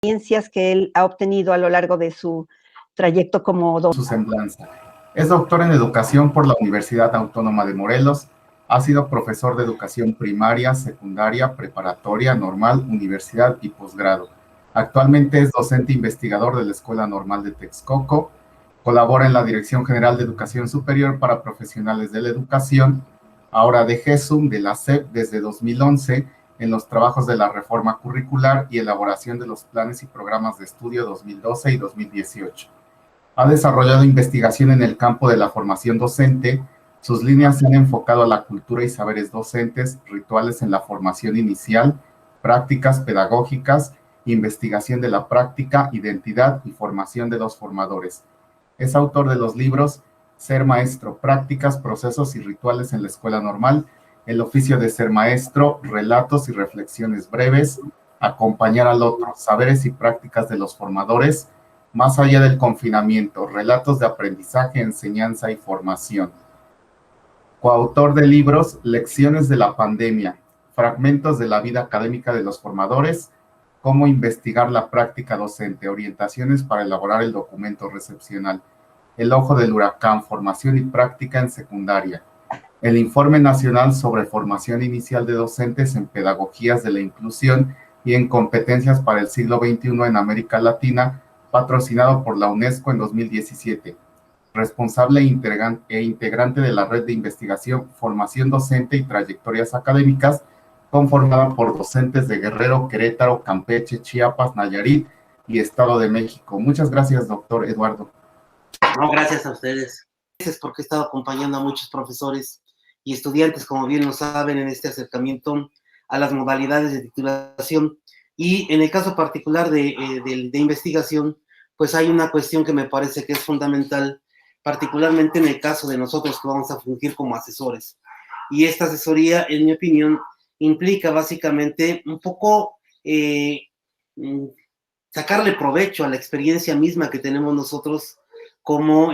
experiencias que él ha obtenido a lo largo de su trayecto como doctor. Su semblanza. Es doctor en educación por la Universidad Autónoma de Morelos. Ha sido profesor de educación primaria, secundaria, preparatoria, normal, universidad y posgrado. Actualmente es docente investigador de la Escuela Normal de Texcoco. Colabora en la Dirección General de Educación Superior para Profesionales de la Educación, ahora de GESUM, de la SEP, desde 2011, en los trabajos de la reforma curricular y elaboración de los planes y programas de estudio 2012 y 2018. Ha desarrollado investigación en el campo de la formación docente. Sus líneas se han enfocado a la cultura y saberes docentes, rituales en la formación inicial, prácticas pedagógicas, investigación de la práctica, identidad y formación de los formadores. Es autor de los libros Ser Maestro, Prácticas, Procesos y Rituales en la Escuela Normal, El Oficio de Ser Maestro, Relatos y Reflexiones Breves, Acompañar al Otro, Saberes y Prácticas de los Formadores, Más allá del confinamiento, relatos de aprendizaje, enseñanza y formación. Coautor de libros Lecciones de la pandemia, Fragmentos de la vida académica de los formadores, Cómo investigar la práctica docente, orientaciones para elaborar el documento recepcional, El ojo del huracán, formación y práctica en secundaria, el Informe Nacional sobre Formación Inicial de Docentes en Pedagogías de la Inclusión y en Competencias para el Siglo XXI en América Latina, patrocinado por la UNESCO en 2017, responsable e integrante de la Red de Investigación, Formación Docente y Trayectorias Académicas, conformada por docentes de Guerrero, Querétaro, Campeche, Chiapas, Nayarit y Estado de México. Muchas gracias, doctor Eduardo. No, gracias a ustedes. Gracias porque he estado acompañando a muchos profesores y estudiantes, como bien lo saben, en este acercamiento a las modalidades de titulación. Y en el caso particular de investigación, pues hay una cuestión que me parece que es fundamental, particularmente en el caso de nosotros que vamos a fungir como asesores. Y esta asesoría, en mi opinión, implica básicamente un poco sacarle provecho a la experiencia misma que tenemos nosotros como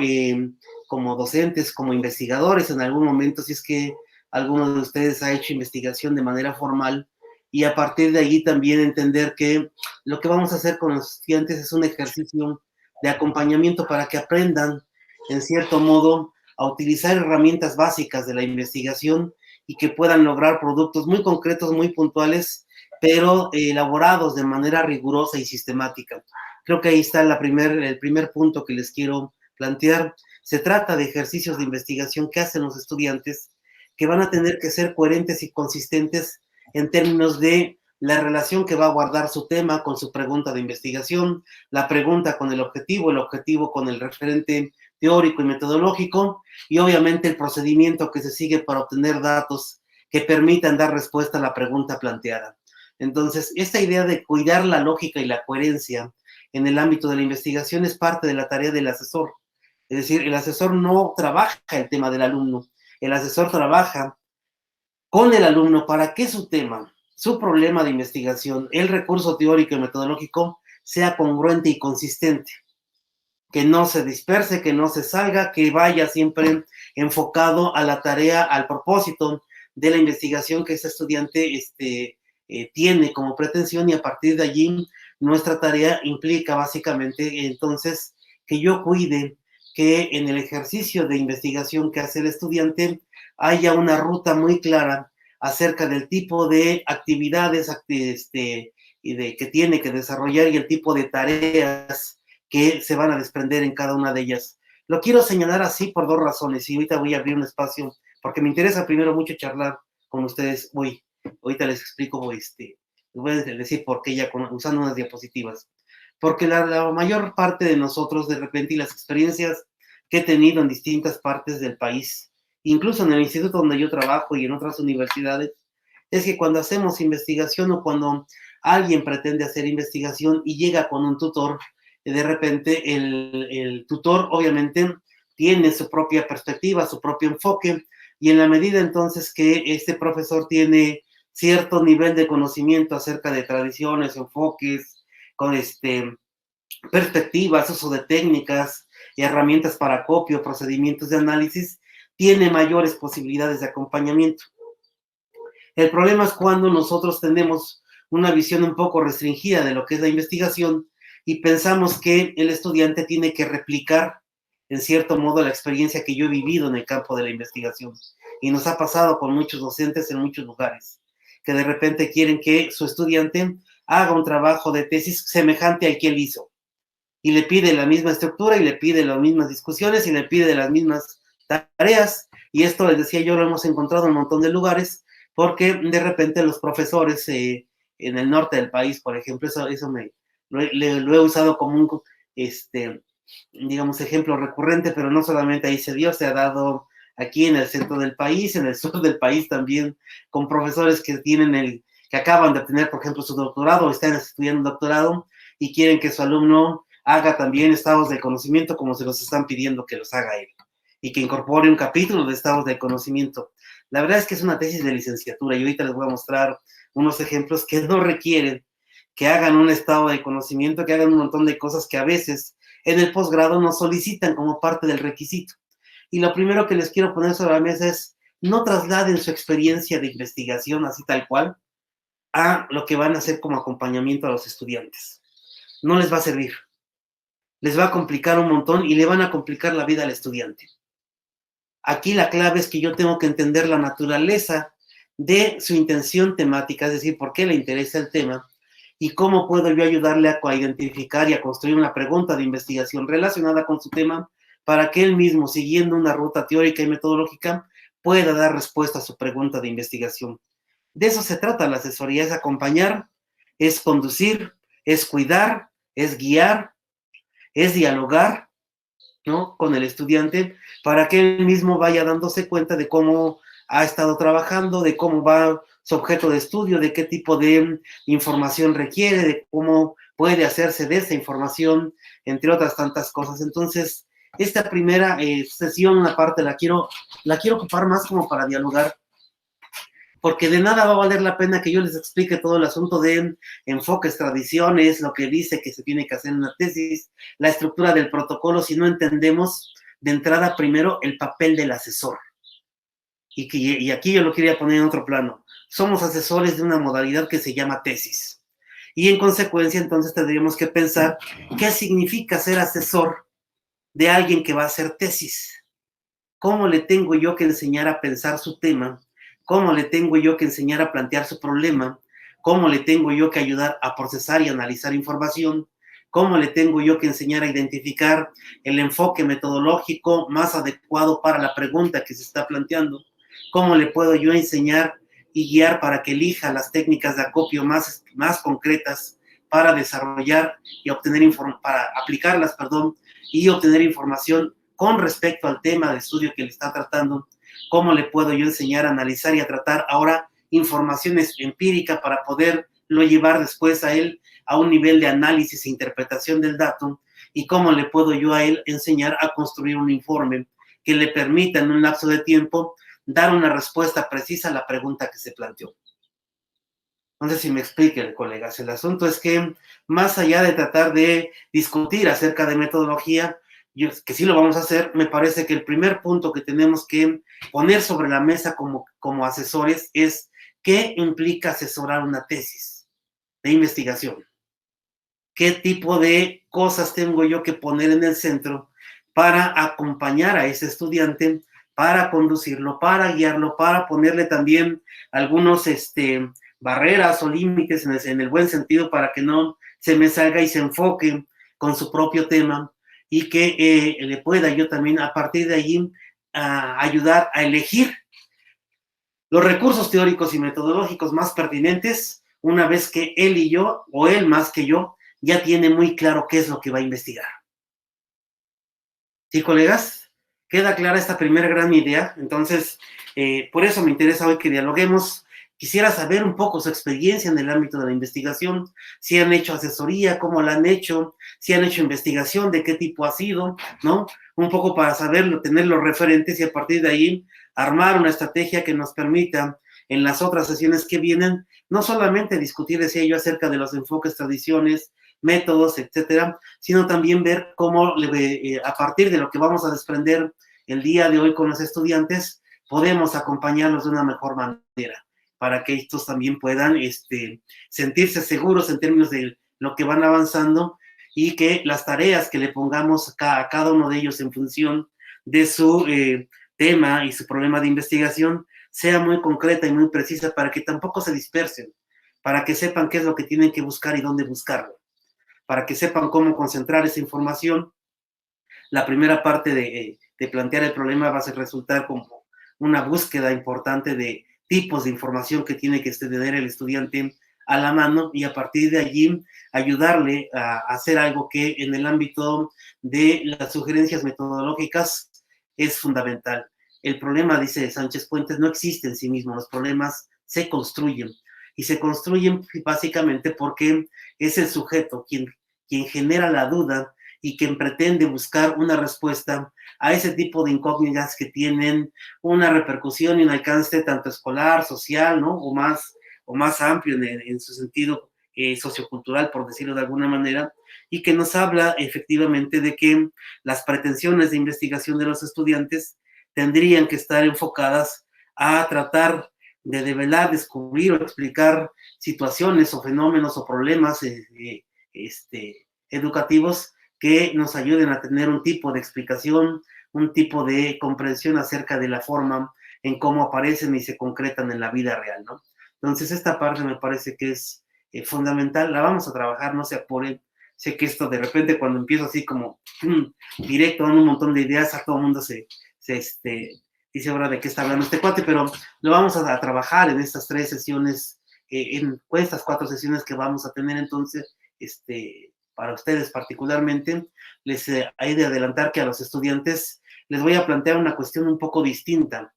docentes, como investigadores en algún momento, si es que alguno de ustedes ha hecho investigación de manera formal, y a partir de allí también entender que lo que vamos a hacer con los estudiantes es un ejercicio de acompañamiento para que aprendan, en cierto modo, a utilizar herramientas básicas de la investigación y que puedan lograr productos muy concretos, muy puntuales, pero elaborados de manera rigurosa y sistemática. Creo que ahí está el primer punto que les quiero plantear. Se trata de ejercicios de investigación que hacen los estudiantes que van a tener que ser coherentes y consistentes en términos de la relación que va a guardar su tema con su pregunta de investigación, la pregunta con el objetivo con el referente teórico y metodológico, y obviamente el procedimiento que se sigue para obtener datos que permitan dar respuesta a la pregunta planteada. Entonces, esta idea de cuidar la lógica y la coherencia en el ámbito de la investigación es parte de la tarea del asesor. Es decir, el asesor no trabaja el tema del alumno, el asesor trabaja con el alumno para que su tema, su problema de investigación, el recurso teórico y metodológico sea congruente y consistente, que no se disperse, que no se salga, que vaya siempre enfocado a la tarea, al propósito de la investigación que ese estudiante tiene como pretensión, y a partir de allí nuestra tarea implica básicamente entonces que yo cuide que en el ejercicio de investigación que hace el estudiante haya una ruta muy clara acerca del tipo de actividades que tiene que desarrollar y el tipo de tareas que se van a desprender en cada una de ellas. Lo quiero señalar así por dos razones, y ahorita voy a abrir un espacio, porque me interesa primero mucho charlar con ustedes hoy. Ahorita les explico, les voy a decir por qué ya usando unas diapositivas. Porque la mayor parte de nosotros, de repente, y las experiencias que he tenido en distintas partes del país, incluso en el instituto donde yo trabajo y en otras universidades, es que cuando hacemos investigación o cuando alguien pretende hacer investigación y llega con un tutor, de repente el tutor obviamente tiene su propia perspectiva, su propio enfoque, y en la medida entonces que este profesor tiene cierto nivel de conocimiento acerca de tradiciones, enfoques, con perspectivas, uso de técnicas y herramientas para acopio, procedimientos de análisis, tiene mayores posibilidades de acompañamiento. El problema es cuando nosotros tenemos una visión un poco restringida de lo que es la investigación y pensamos que el estudiante tiene que replicar, en cierto modo, la experiencia que yo he vivido en el campo de la investigación. Y nos ha pasado con muchos docentes en muchos lugares, que de repente quieren que su estudiante haga un trabajo de tesis semejante al que él hizo. Y le pide la misma estructura, y le pide las mismas discusiones, y le pide las mismas tareas. Y esto, les decía yo, lo hemos encontrado en un montón de lugares, porque de repente los profesores en el norte del país, por ejemplo, lo he usado como un, digamos, ejemplo recurrente, pero no solamente ahí se dio, se ha dado aquí en el centro del país, en el sur del país también, con profesores que que acaban de obtener, por ejemplo, su doctorado o están estudiando un doctorado y quieren que su alumno haga también estados de conocimiento como se los están pidiendo que los haga él y que incorpore un capítulo de estados de conocimiento. La verdad es que es una tesis de licenciatura y ahorita les voy a mostrar unos ejemplos que no requieren que hagan un estado de conocimiento, que hagan un montón de cosas que a veces en el posgrado nos solicitan como parte del requisito. Y lo primero que les quiero poner sobre la mesa es, no trasladen su experiencia de investigación así tal cual a lo que van a hacer como acompañamiento a los estudiantes. No les va a servir. Les va a complicar un montón y le van a complicar la vida al estudiante. Aquí la clave es que yo tengo que entender la naturaleza de su intención temática, es decir, por qué le interesa el tema y cómo puedo yo ayudarle a identificar y a construir una pregunta de investigación relacionada con su tema para que él mismo, siguiendo una ruta teórica y metodológica, pueda dar respuesta a su pregunta de investigación. De eso se trata la asesoría, es acompañar, es conducir, es cuidar, es guiar, es dialogar, ¿no?, con el estudiante para que él mismo vaya dándose cuenta de cómo ha estado trabajando, de cómo va su objeto de estudio, de qué tipo de información requiere, de cómo puede hacerse de esa información, entre otras tantas cosas. Entonces, esta primera sesión, una parte la quiero ocupar más como para dialogar, porque de nada va a valer la pena que yo les explique todo el asunto de enfoques, tradiciones, lo que dice que se tiene que hacer en una tesis, la estructura del protocolo, si no entendemos de entrada primero el papel del asesor. Y aquí yo lo quería poner en otro plano. Somos asesores de una modalidad que se llama tesis. Y en consecuencia, entonces, tendríamos que pensar qué significa ser asesor de alguien que va a hacer tesis. ¿Cómo le tengo yo que enseñar a pensar su tema? ¿Cómo le tengo yo que enseñar a plantear su problema? ¿Cómo le tengo yo que ayudar a procesar y analizar información? ¿Cómo le tengo yo que enseñar a identificar el enfoque metodológico más adecuado para la pregunta que se está planteando? ¿Cómo le puedo yo enseñar y guiar para que elija las técnicas de acopio más concretas para desarrollar y obtener para aplicarlas, y obtener información con respecto al tema de estudio que le está tratando? ¿Cómo le puedo yo enseñar a analizar y a tratar ahora informaciones empíricas para poderlo llevar después a él a un nivel de análisis e interpretación del dato? ¿Y cómo le puedo yo a él enseñar a construir un informe que le permita en un lapso de tiempo dar una respuesta precisa a la pregunta que se planteó? No sé si me explique, colegas. El asunto es que más allá de tratar de discutir acerca de metodología, que sí lo vamos a hacer, me parece que el primer punto que tenemos que poner sobre la mesa como asesores es qué implica asesorar una tesis de investigación. ¿Qué tipo de cosas tengo yo que poner en el centro para acompañar a ese estudiante, para conducirlo, para guiarlo, para ponerle también algunos barreras o límites en el buen sentido para que no se me salga y se enfoque con su propio tema y que le pueda yo también a partir de allí ayudar a elegir los recursos teóricos y metodológicos más pertinentes una vez que él y yo, o él más que yo, ya tiene muy claro qué es lo que va a investigar. ¿Sí, colegas? ¿Queda clara esta primera gran idea? Entonces, por eso me interesa hoy que dialoguemos. Quisiera saber un poco su experiencia en el ámbito de la investigación, si han hecho asesoría, cómo la han hecho, si han hecho investigación, de qué tipo ha sido, ¿no? Un poco para saberlo, tener los referentes y a partir de ahí armar una estrategia que nos permita en las otras sesiones que vienen, no solamente discutir, decía yo, acerca de los enfoques, tradiciones, métodos, etcétera, sino también ver cómo a partir de lo que vamos a desprender el día de hoy con los estudiantes, podemos acompañarlos de una mejor manera, para que estos también puedan sentirse seguros en términos de lo que van avanzando, y que las tareas que le pongamos a cada uno de ellos en función de su tema y su problema de investigación sea muy concreta y muy precisa, para que tampoco se dispersen, para que sepan qué es lo que tienen que buscar y dónde buscarlo, para que sepan cómo concentrar esa información. La primera parte de plantear el problema va a resultar como una búsqueda importante de tipos de información que tiene que tener el estudiante a la mano, y a partir de allí ayudarle a hacer algo que en el ámbito de las sugerencias metodológicas es fundamental. El problema, dice Sánchez Puentes, no existe en sí mismo, los problemas se construyen, y se construyen básicamente porque es el sujeto quien genera la duda y quien pretende buscar una respuesta a ese tipo de incógnitas que tienen una repercusión y un alcance tanto escolar, social, ¿no? o más amplio en su sentido sociocultural, por decirlo de alguna manera, y que nos habla efectivamente de que las pretensiones de investigación de los estudiantes tendrían que estar enfocadas a tratar de develar, descubrir o explicar situaciones o fenómenos o problemas educativos que nos ayuden a tener un tipo de explicación, un tipo de comprensión acerca de la forma en cómo aparecen y se concretan en la vida real, ¿no? Entonces, esta parte me parece que es fundamental. La vamos a trabajar, no se apuren. Sé que esto de repente, cuando empiezo así como directo, dando un montón de ideas, a todo el mundo se dice ahora de qué está hablando este cuate, pero lo vamos a trabajar en estas 3 sesiones, en estas 4 sesiones que vamos a tener. Entonces, para ustedes particularmente, les hay de adelantar que a los estudiantes les voy a plantear una cuestión un poco distinta,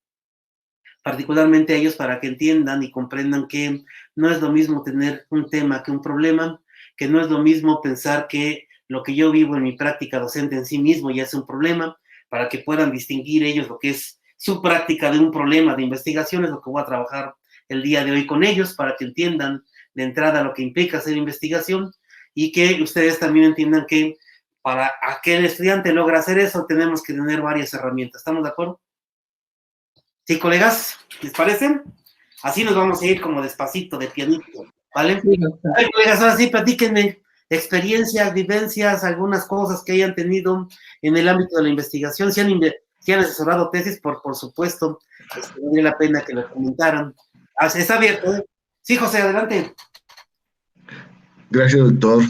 particularmente a ellos, para que entiendan y comprendan que no es lo mismo tener un tema que un problema, que no es lo mismo pensar que lo que yo vivo en mi práctica docente en sí mismo ya es un problema, para que puedan distinguir ellos lo que es su práctica de un problema de investigación. Es lo que voy a trabajar el día de hoy con ellos, para que entiendan de entrada lo que implica hacer investigación, y que ustedes también entiendan que para que el estudiante logre hacer eso, tenemos que tener varias herramientas. ¿Estamos de acuerdo? Sí, colegas, ¿les parece? Así nos vamos a ir como despacito, de pianito, ¿vale? Sí, a ver, colegas, ahora sí, platíquenme experiencias, vivencias, algunas cosas que hayan tenido en el ámbito de la investigación. Si han asesorado tesis, por supuesto, vale la pena que lo comentaran. Está abierto, ¿eh? Sí, José, adelante. Gracias, doctor.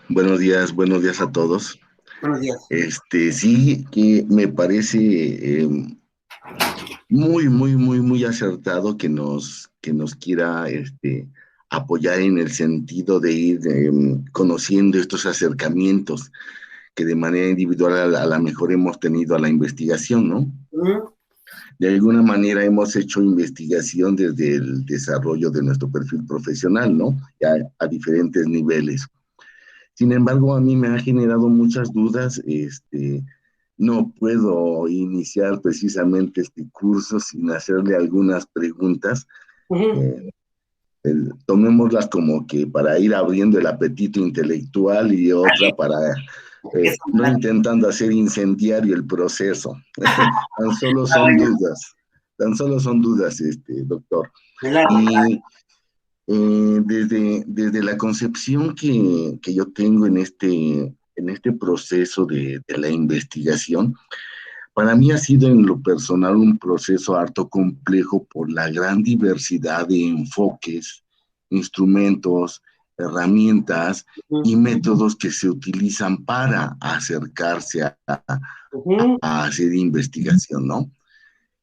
Buenos días a todos. Buenos días. Sí, que me parece muy acertado que nos quiera apoyar en el sentido de ir conociendo estos acercamientos que de manera individual a la mejor hemos tenido a la investigación, ¿no? De alguna manera hemos hecho investigación desde el desarrollo de nuestro perfil profesional, ¿no? A diferentes niveles. Sin embargo, a mí me ha generado muchas dudas. No puedo iniciar precisamente este curso sin hacerle algunas preguntas. Tomémoslas como que para ir abriendo el apetito intelectual, y otra para no intentando hacer incendiario el proceso. Tan solo son dudas, doctor. Y desde la concepción que yo tengo en este proceso de la investigación, para mí ha sido en lo personal un proceso harto complejo por la gran diversidad de enfoques, instrumentos, herramientas y métodos que se utilizan para acercarse a hacer investigación, ¿no?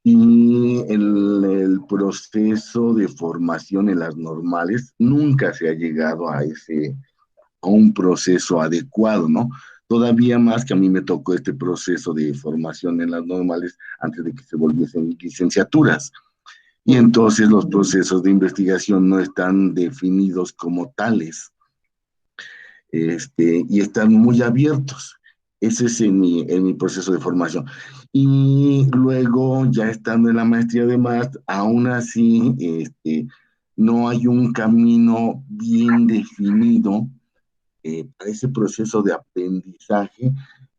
Y el proceso de formación en las normales nunca se ha llegado a un proceso adecuado, ¿no? Todavía más que a mí me tocó este proceso de formación en las normales antes de que se volviesen licenciaturas. Y entonces los procesos de investigación no están definidos como tales, y están muy abiertos. Ese es en mi proceso de formación. Y luego, ya estando en la maestría de MAST, aún así, no hay un camino bien definido para ese proceso de aprendizaje.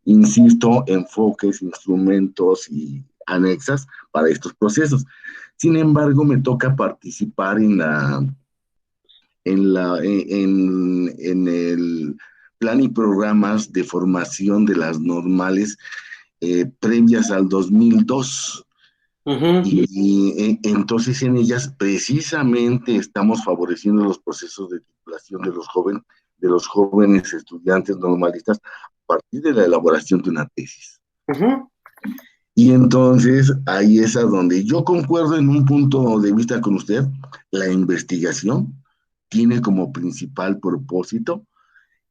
Insisto, enfoques, instrumentos y anexas para estos procesos. Sin embargo, me toca participar en el plan y programas de formación de las normales previas al 2002. Y entonces en ellas precisamente estamos favoreciendo los procesos de titulación de los jóvenes estudiantes normalistas a partir de la elaboración de una tesis. Y entonces ahí es a donde yo concuerdo en un punto de vista con usted. La investigación tiene como principal propósito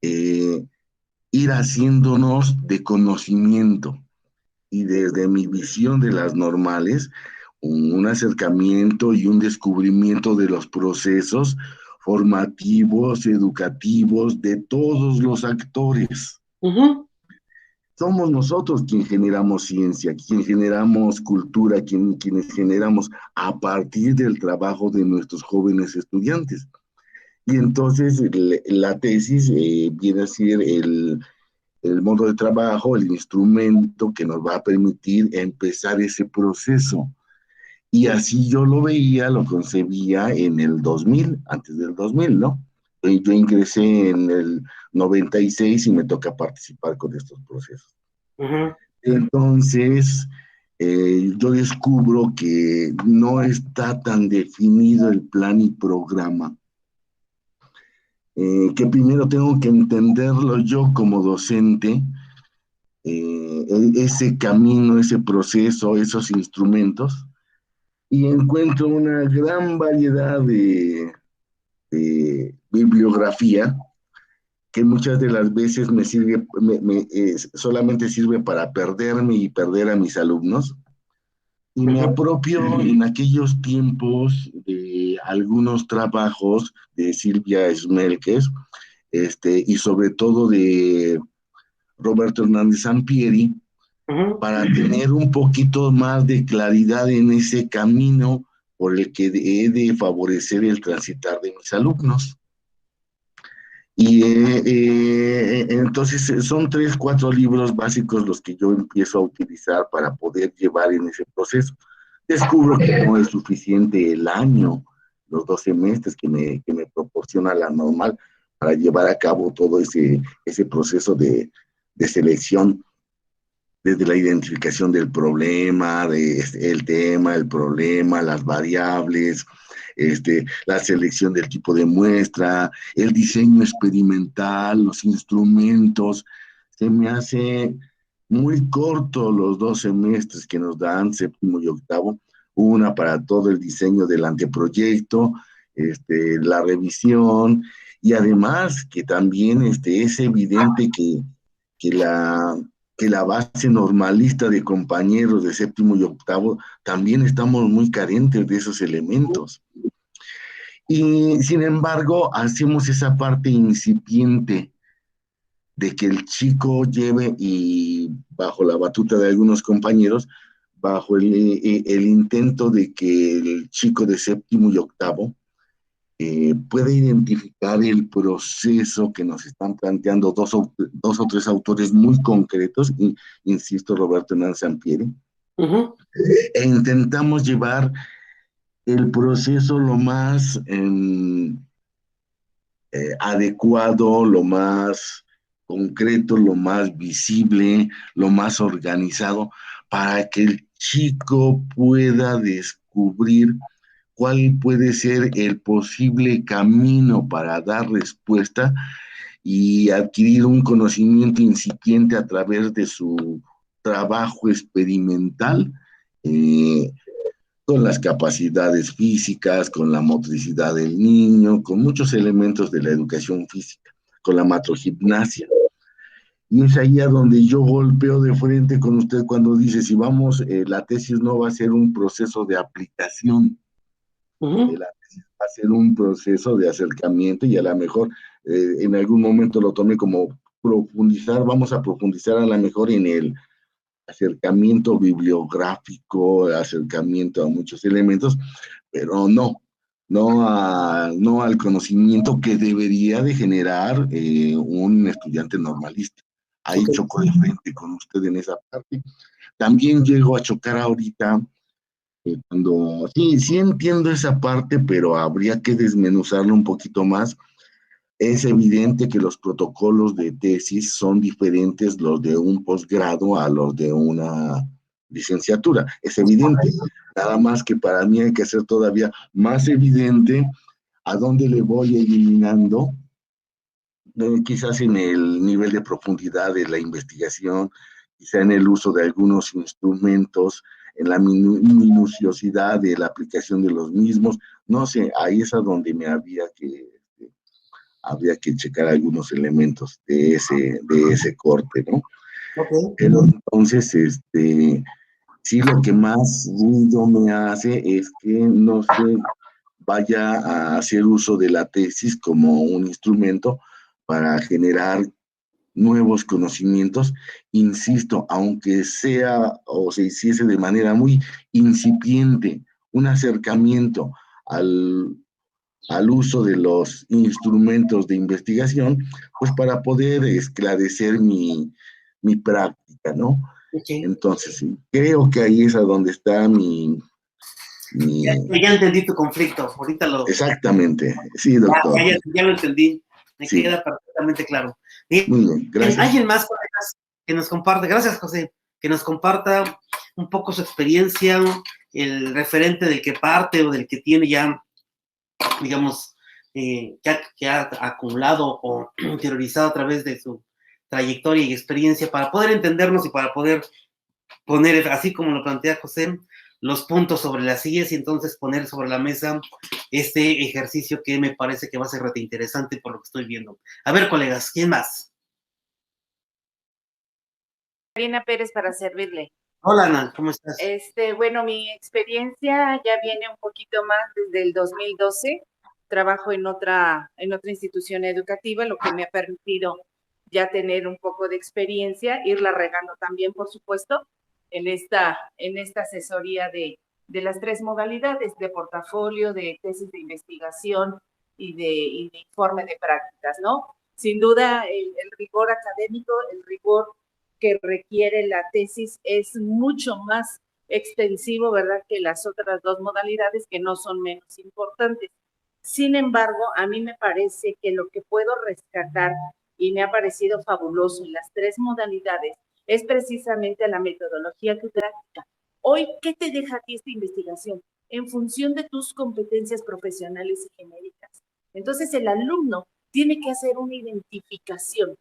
ir haciéndonos de conocimiento, y desde mi visión de las normales, un acercamiento y un descubrimiento de los procesos formativos, educativos de todos los actores. Somos nosotros quienes generamos ciencia, quienes generamos cultura, quienes generamos a partir del trabajo de nuestros jóvenes estudiantes. Y entonces la tesis viene a ser el modo de trabajo, el instrumento que nos va a permitir empezar ese proceso. Y así yo lo veía, lo concebía en el 2000, antes del 2000, ¿no? Yo ingresé en el 96 y me toca participar con estos procesos. Entonces, yo descubro que no está tan definido el plan y programa, que primero tengo que entenderlo yo como docente, ese camino, ese proceso, esos instrumentos, y encuentro una gran variedad de bibliografía que muchas de las veces me sirve, solamente sirve para perderme y perder a mis alumnos. Y me apropio en aquellos tiempos de algunos trabajos de Silvia Smelkes, y sobre todo de Roberto Hernández Sampieri, para tener un poquito más de claridad en ese camino por el que he de favorecer el transitar de mis alumnos. Y entonces son 3, 4 libros básicos los que yo empiezo a utilizar para poder llevar en ese proceso. Descubro que no es suficiente el año, los 2 semestres que me proporciona la normal para llevar a cabo todo ese proceso de selección, desde la identificación del problema, el tema, el problema, las variables, la selección del tipo de muestra, el diseño experimental, los instrumentos. Se me hace muy corto los 2 semestres que nos dan, séptimo y octavo, una para todo el diseño del anteproyecto, la revisión, y además que también es evidente que la base normalista de compañeros de séptimo y octavo también estamos muy carentes de esos elementos. Y sin embargo, hacemos esa parte incipiente de que el chico lleve, y bajo la batuta de algunos compañeros, bajo el intento de que el chico de séptimo y octavo pueda identificar el proceso que nos están planteando dos o 3 autores muy concretos, insisto, Roberto Hernández Sampieri, e intentamos llevar el proceso lo más adecuado, lo más concreto, lo más visible, lo más organizado, para que el chico pueda descubrir cuál puede ser el posible camino para dar respuesta y adquirir un conocimiento incipiente a través de su trabajo experimental, con las capacidades físicas, con la motricidad del niño, con muchos elementos de la educación física, con la macrogimnasia. Y es ahí a donde yo golpeo de frente con usted cuando dice, si vamos, la tesis no va a ser un proceso de aplicación, la tesis va a ser un proceso de acercamiento, y a lo mejor en algún momento lo tomé como profundizar, vamos a profundizar a lo mejor en el acercamiento bibliográfico, acercamiento a muchos elementos, pero no al conocimiento que debería de generar un estudiante normalista. Ahí choco de frente con usted en esa parte. También llego a chocar ahorita Sí entiendo esa parte, pero habría que desmenuzarlo un poquito más. Es evidente que los protocolos de tesis son diferentes los de un posgrado a los de una licenciatura. Es evidente. Nada más que para mí hay que hacer todavía más evidente a dónde le voy eliminando, quizás en el nivel de profundidad de la investigación, quizá en el uso de algunos instrumentos, en la minuciosidad de la aplicación de los mismos. No sé, ahí es a donde me habría que checar algunos elementos de ese corte, ¿no? Ok. Pero entonces, sí, lo que más ruido me hace es que no se vaya a hacer uso de la tesis como un instrumento para generar nuevos conocimientos, insisto, aunque sea o se hiciese de manera muy incipiente, un acercamiento al uso de los instrumentos de investigación, pues para poder esclarecer mi práctica, ¿no? Okay. Entonces, sí, creo que ahí es a donde está Ya entendí tu conflicto, ahorita lo... Exactamente, sí, doctor. Ya lo entendí, me Sí. queda perfectamente claro. Bien, Muy bien, gracias. ¿Alguien más que nos comparte? Gracias, José, que nos comparta un poco su experiencia, el referente del que parte o del que tiene ya, digamos, que ha acumulado o interiorizado a través de su trayectoria y experiencia para poder entendernos y para poder poner, así como lo plantea José, los puntos sobre las sillas y entonces poner sobre la mesa este ejercicio que me parece que va a ser rete interesante por lo que estoy viendo. A ver, colegas, ¿quién más? Karina Pérez, para servirle. Hola, Ana, ¿cómo estás? Bueno, mi experiencia ya viene un poquito más desde el 2012. Trabajo en otra institución educativa, lo que me ha permitido ya tener un poco de experiencia, irla regando también, por supuesto, en esta asesoría de las tres modalidades, de portafolio, de tesis de investigación y de informe de prácticas, ¿no? Sin duda, el rigor académico, el rigor que requiere la tesis es mucho más extensivo, ¿verdad?, que las otras dos modalidades, que no son menos importantes. Sin embargo, a mí me parece que lo que puedo rescatar y me ha parecido fabuloso en las tres modalidades es precisamente la metodología que práctica. Hoy, ¿qué te deja a ti esta investigación? En función de tus competencias profesionales y genéricas. Entonces, el alumno tiene que hacer una identificación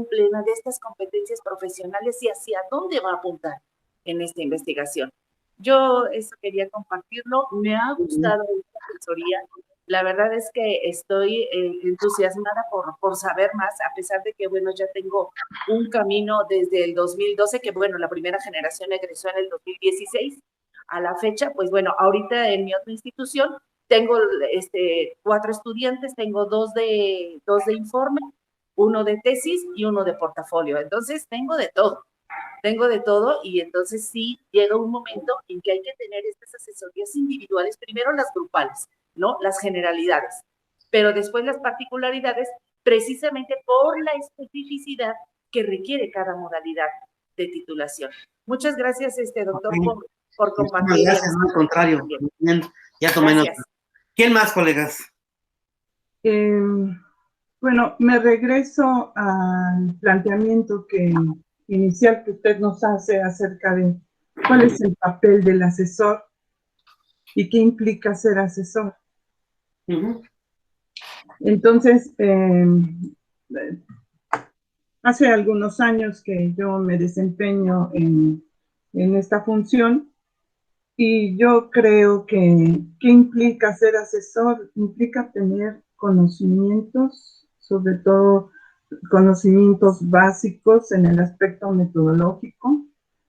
plena de estas competencias profesionales y hacia dónde va a apuntar en esta investigación. Yo eso quería compartirlo, me ha gustado esta asesoría, la verdad es que estoy entusiasmada por saber más, a pesar de que, bueno, ya tengo un camino desde el 2012, que, bueno, la primera generación egresó en el 2016, a la fecha, pues, bueno, ahorita en mi otra institución tengo 4 estudiantes, tengo dos de informe, uno de tesis y uno de portafolio. Entonces, tengo de todo y entonces sí llega un momento en que hay que tener estas asesorías individuales, primero las grupales, ¿no? Las generalidades, pero después las particularidades, precisamente por la especificidad que requiere cada modalidad de titulación. Muchas gracias, doctor, okay, por compartir. Gracias, no, al contrario. Bien, ya tomé nota. ¿Quién más, colegas? Bueno, me regreso al planteamiento inicial que usted nos hace acerca de cuál es el papel del asesor y qué implica ser asesor. Entonces, hace algunos años que yo me desempeño en esta función y yo creo que ¿qué implica ser asesor? Implica tener conocimientos, sobre todo conocimientos básicos en el aspecto metodológico,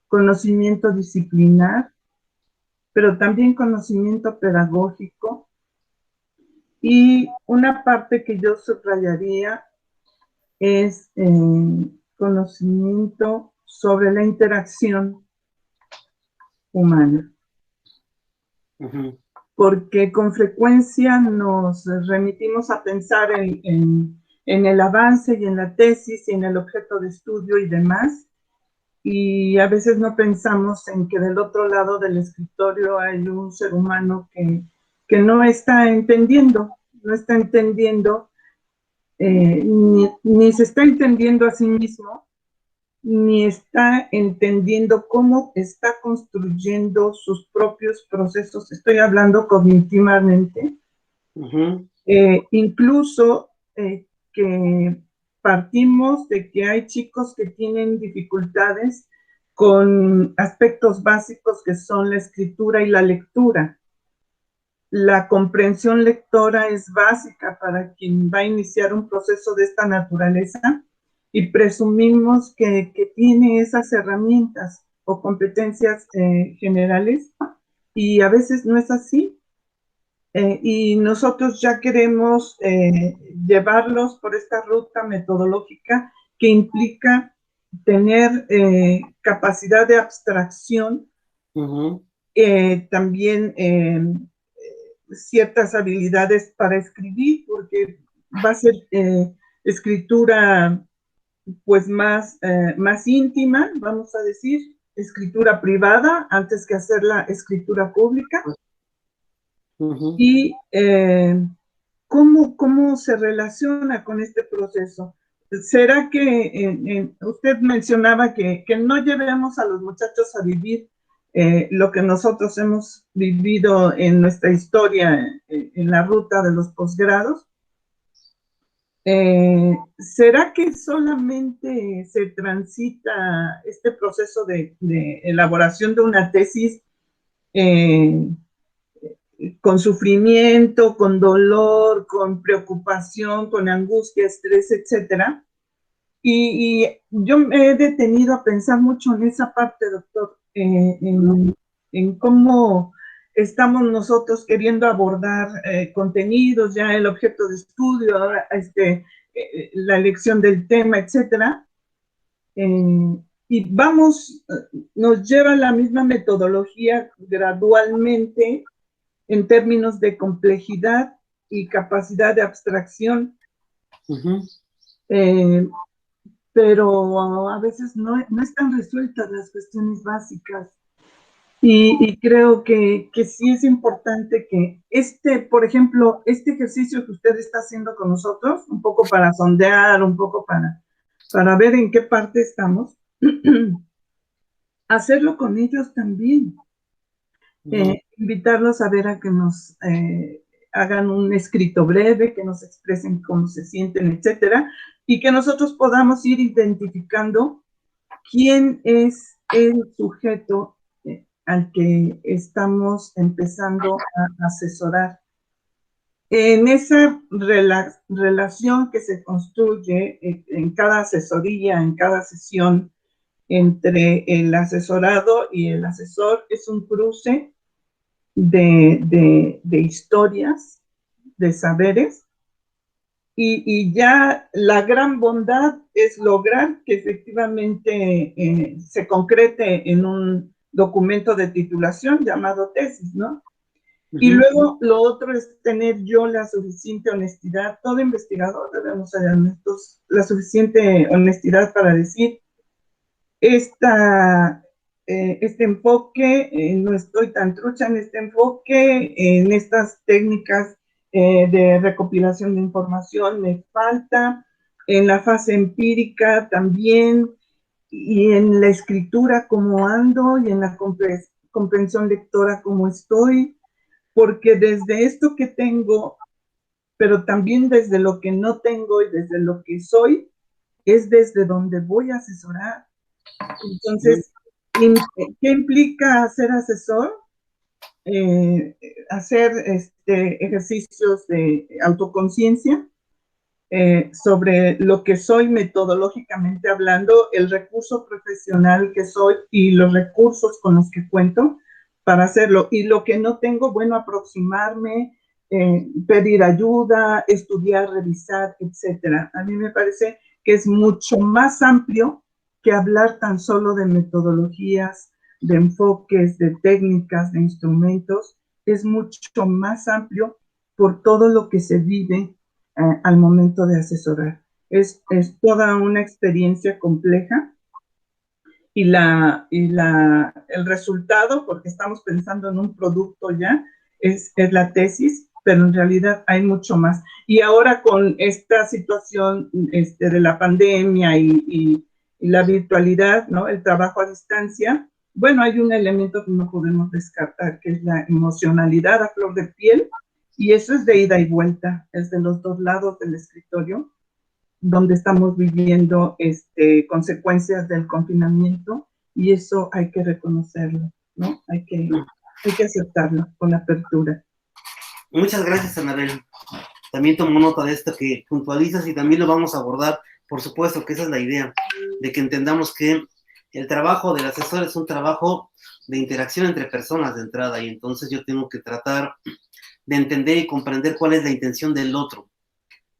conocimiento disciplinar, pero también conocimiento pedagógico. Y una parte que yo subrayaría es conocimiento sobre la interacción humana. Porque con frecuencia nos remitimos a pensar en el avance y en la tesis y en el objeto de estudio y demás, y a veces no pensamos en que del otro lado del escritorio hay un ser humano que no está entendiendo, ni se está entendiendo a sí mismo, ni está entendiendo cómo está construyendo sus propios procesos. Estoy hablando cognitivamente. Incluso que partimos de que hay chicos que tienen dificultades con aspectos básicos que son la escritura y la lectura. La comprensión lectora es básica para quien va a iniciar un proceso de esta naturaleza y presumimos que tiene esas herramientas o competencias generales, y a veces no es así. Y nosotros ya queremos llevarlos por esta ruta metodológica que implica tener capacidad de abstracción, también ciertas habilidades para escribir, porque va a ser escritura pues más íntima, vamos a decir, escritura privada antes que hacer la escritura pública. Y ¿cómo se relaciona con este proceso? ¿Será que usted mencionaba que no llevemos a los muchachos a vivir lo que nosotros hemos vivido en nuestra historia en la ruta de los posgrados? ¿Será que solamente se transita este proceso de elaboración de una tesis con sufrimiento, con dolor, con preocupación, con angustia, estrés, etcétera? Y yo me he detenido a pensar mucho en esa parte, doctor, en cómo estamos nosotros queriendo abordar contenidos, ya el objeto de estudio, ahora la elección del tema, etcétera. Y nos lleva la misma metodología gradualmente en términos de complejidad y capacidad de abstracción, pero a veces no están resueltas las cuestiones básicas. Y creo que sí es importante que por ejemplo, este ejercicio que usted está haciendo con nosotros, un poco para sondear, un poco para ver en qué parte estamos, hacerlo con ellos también. Invitarlos a ver a que nos hagan un escrito breve, que nos expresen cómo se sienten, etcétera, y que nosotros podamos ir identificando quién es el sujeto al que estamos empezando a asesorar. En esa relación que se construye en cada asesoría, en cada sesión, entre el asesorado y el asesor, es un cruce de historias, de saberes, y ya la gran bondad es lograr que efectivamente se concrete en un documento de titulación llamado tesis, ¿no? Y luego lo otro es tener yo la suficiente honestidad, todo investigador debemos ser honestos, la suficiente honestidad para decir, este enfoque, no estoy tan trucha en este enfoque, en estas técnicas de recopilación de información me falta, en la fase empírica también, y en la escritura cómo ando, y en la comprensión lectora cómo estoy, porque desde esto que tengo, pero también desde lo que no tengo y desde lo que soy, es desde donde voy a asesorar. Entonces, ¿qué implica ser asesor? Hacer ejercicios de autoconciencia sobre lo que soy metodológicamente hablando, el recurso profesional que soy y los recursos con los que cuento para hacerlo. Y lo que no tengo, bueno, aproximarme, pedir ayuda, estudiar, revisar, etcétera. A mí me parece que es mucho más amplio que hablar tan solo de metodologías, de enfoques, de técnicas, de instrumentos. Es mucho más amplio por todo lo que se vive al momento de asesorar. Es toda una experiencia compleja el resultado, porque estamos pensando en un producto ya, es la tesis, pero en realidad hay mucho más. Y ahora con esta situación de la pandemia y la virtualidad, ¿no? El trabajo a distancia, bueno, hay un elemento que no podemos descartar, que es la emocionalidad a flor de piel, y eso es de ida y vuelta, es de los dos lados del escritorio, donde estamos viviendo consecuencias del confinamiento, y eso hay que reconocerlo, ¿no? Hay que aceptarlo con apertura. Muchas gracias, Anabel. También tomo nota de esto que puntualizas y también lo vamos a abordar. Por supuesto que esa es la idea, de que entendamos que el trabajo del asesor es un trabajo de interacción entre personas de entrada, y entonces yo tengo que tratar de entender y comprender cuál es la intención del otro.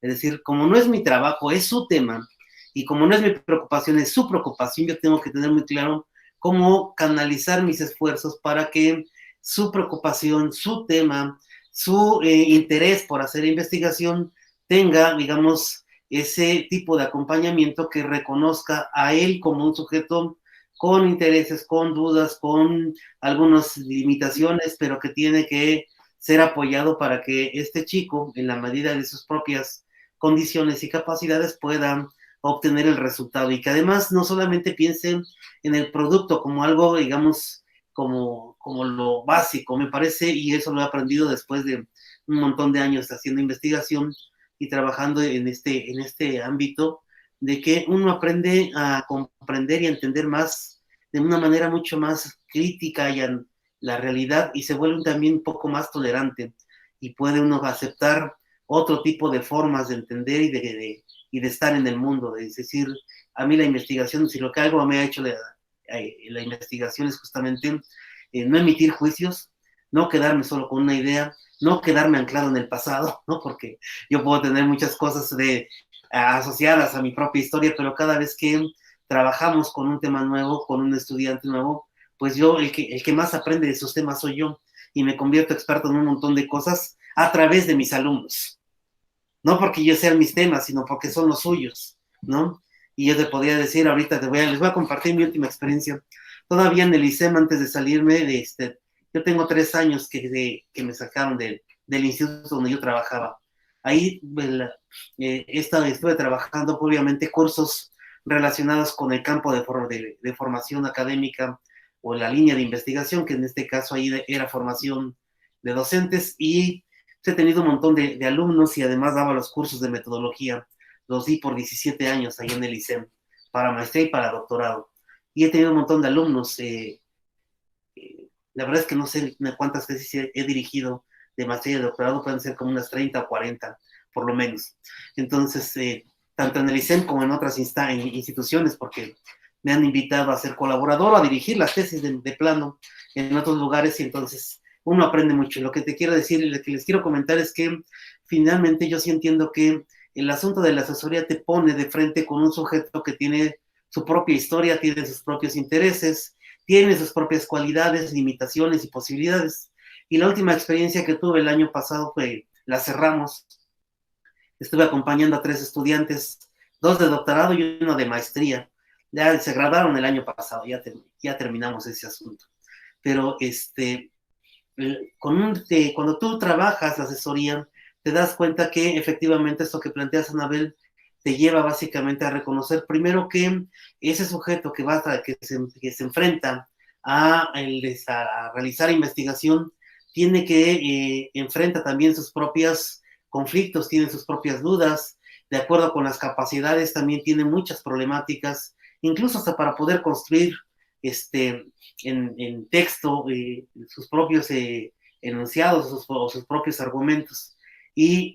Es decir, como no es mi trabajo, es su tema, y como no es mi preocupación, es su preocupación, yo tengo que tener muy claro cómo canalizar mis esfuerzos para que su preocupación, su tema, su interés por hacer investigación tenga, digamos, ese tipo de acompañamiento que reconozca a él como un sujeto con intereses, con dudas, con algunas limitaciones, pero que tiene que ser apoyado para que este chico, en la medida de sus propias condiciones y capacidades, pueda obtener el resultado, y que además no solamente piensen en el producto como algo, digamos, como lo básico, me parece, y eso lo he aprendido después de un montón de años haciendo investigación y trabajando en este ámbito, de que uno aprende a comprender y a entender más, de una manera mucho más crítica y a la realidad, y se vuelve también un poco más tolerante, y puede uno aceptar otro tipo de formas de entender y de estar en el mundo. Es decir, a mí la investigación, si lo que algo me ha hecho la investigación es justamente no emitir juicios, no quedarme solo con una idea, no quedarme anclado en el pasado, ¿no? Porque yo puedo tener muchas cosas asociadas a mi propia historia, pero cada vez que trabajamos con un tema nuevo, con un estudiante nuevo, pues yo, el que más aprende de esos temas soy yo, y me convierto experto en un montón de cosas a través de mis alumnos. No porque yo sea mis temas, sino porque son los suyos, ¿no? Y yo te podría decir, ahorita les voy a compartir mi última experiencia. Todavía en el ISEM, antes de salirme, yo tengo 3 años que me sacaron del instituto donde yo trabajaba. Ahí estuve trabajando, obviamente, cursos relacionados con el campo de formación académica o la línea de investigación, que en este caso ahí era formación de docentes, y he tenido un montón de alumnos, y además daba los cursos de metodología. Los di por 17 años ahí en el ISEM, para maestría y para doctorado. Y he tenido un montón de alumnos. La verdad es que no sé cuántas tesis he dirigido de maestría y de doctorado, pueden ser como unas 30 o 40, por lo menos. Entonces, tanto en el ISEM como en otras instituciones, porque me han invitado a ser colaborador o a dirigir las tesis de plano en otros lugares, y entonces uno aprende mucho. Lo que te quiero decir y lo que les quiero comentar es que finalmente yo sí entiendo que el asunto de la asesoría te pone de frente con un sujeto que tiene su propia historia, tiene sus propios intereses, tiene sus propias cualidades, limitaciones y posibilidades. Y la última experiencia que tuve el año pasado la cerramos. Estuve acompañando a 3 estudiantes, 2 de doctorado y 1 de maestría. Ya se graduaron el año pasado, ya terminamos ese asunto. Pero cuando tú trabajas la asesoría, te das cuenta que efectivamente esto que planteas, Anabel, te lleva básicamente a reconocer primero que ese sujeto que se enfrenta a realizar investigación tiene que enfrenta también sus propios conflictos, tiene sus propias dudas, de acuerdo con las capacidades también tiene muchas problemáticas, incluso hasta para poder construir en texto sus propios enunciados o sus propios argumentos. Y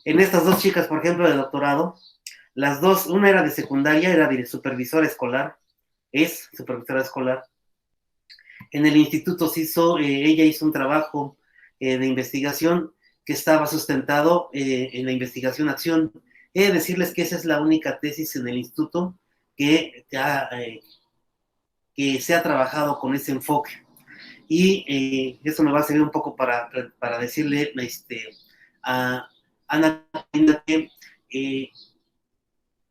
en estas 2 chicas, por ejemplo, de doctorado, las 2, una era de secundaria, era de supervisora escolar, es supervisora escolar. En el instituto ella hizo un trabajo de investigación que estaba sustentado en la investigación-acción. He de decirles que esa es la única tesis en el instituto que se ha trabajado con ese enfoque. Y eso me va a servir un poco para decirle a Ana que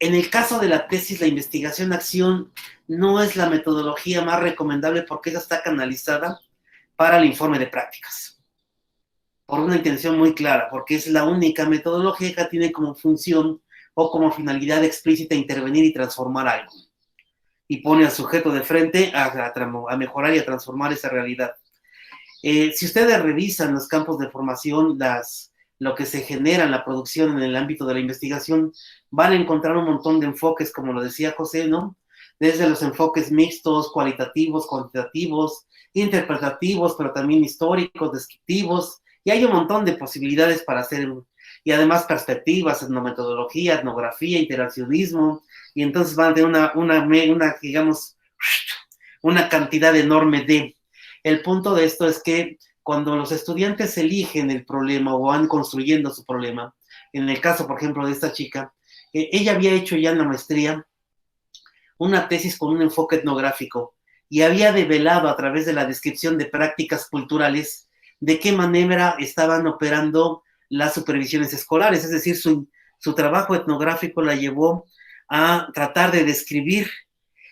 En el caso de la tesis, la investigación-acción no es la metodología más recomendable porque esa está canalizada para el informe de prácticas. Por una intención muy clara, porque es la única metodología que tiene como función o como finalidad explícita intervenir y transformar algo. Y pone al sujeto de frente a mejorar y a transformar esa realidad. Si ustedes revisan los campos de formación, lo que se genera en la producción en el ámbito de la investigación, van a encontrar un montón de enfoques, como lo decía José, ¿no? Desde los enfoques mixtos, cualitativos, cuantitativos, interpretativos, pero también históricos, descriptivos, y hay un montón de posibilidades para hacer, y además perspectivas, etnometodología, etnografía, interaccionismo, y entonces van a tener digamos, una cantidad enorme de... El punto de esto es que cuando los estudiantes eligen el problema o van construyendo su problema, en el caso, por ejemplo, de esta chica, ella había hecho ya en la maestría una tesis con un enfoque etnográfico y había develado a través de la descripción de prácticas culturales de qué manera estaban operando las supervisiones escolares, es decir, su trabajo etnográfico la llevó a tratar de describir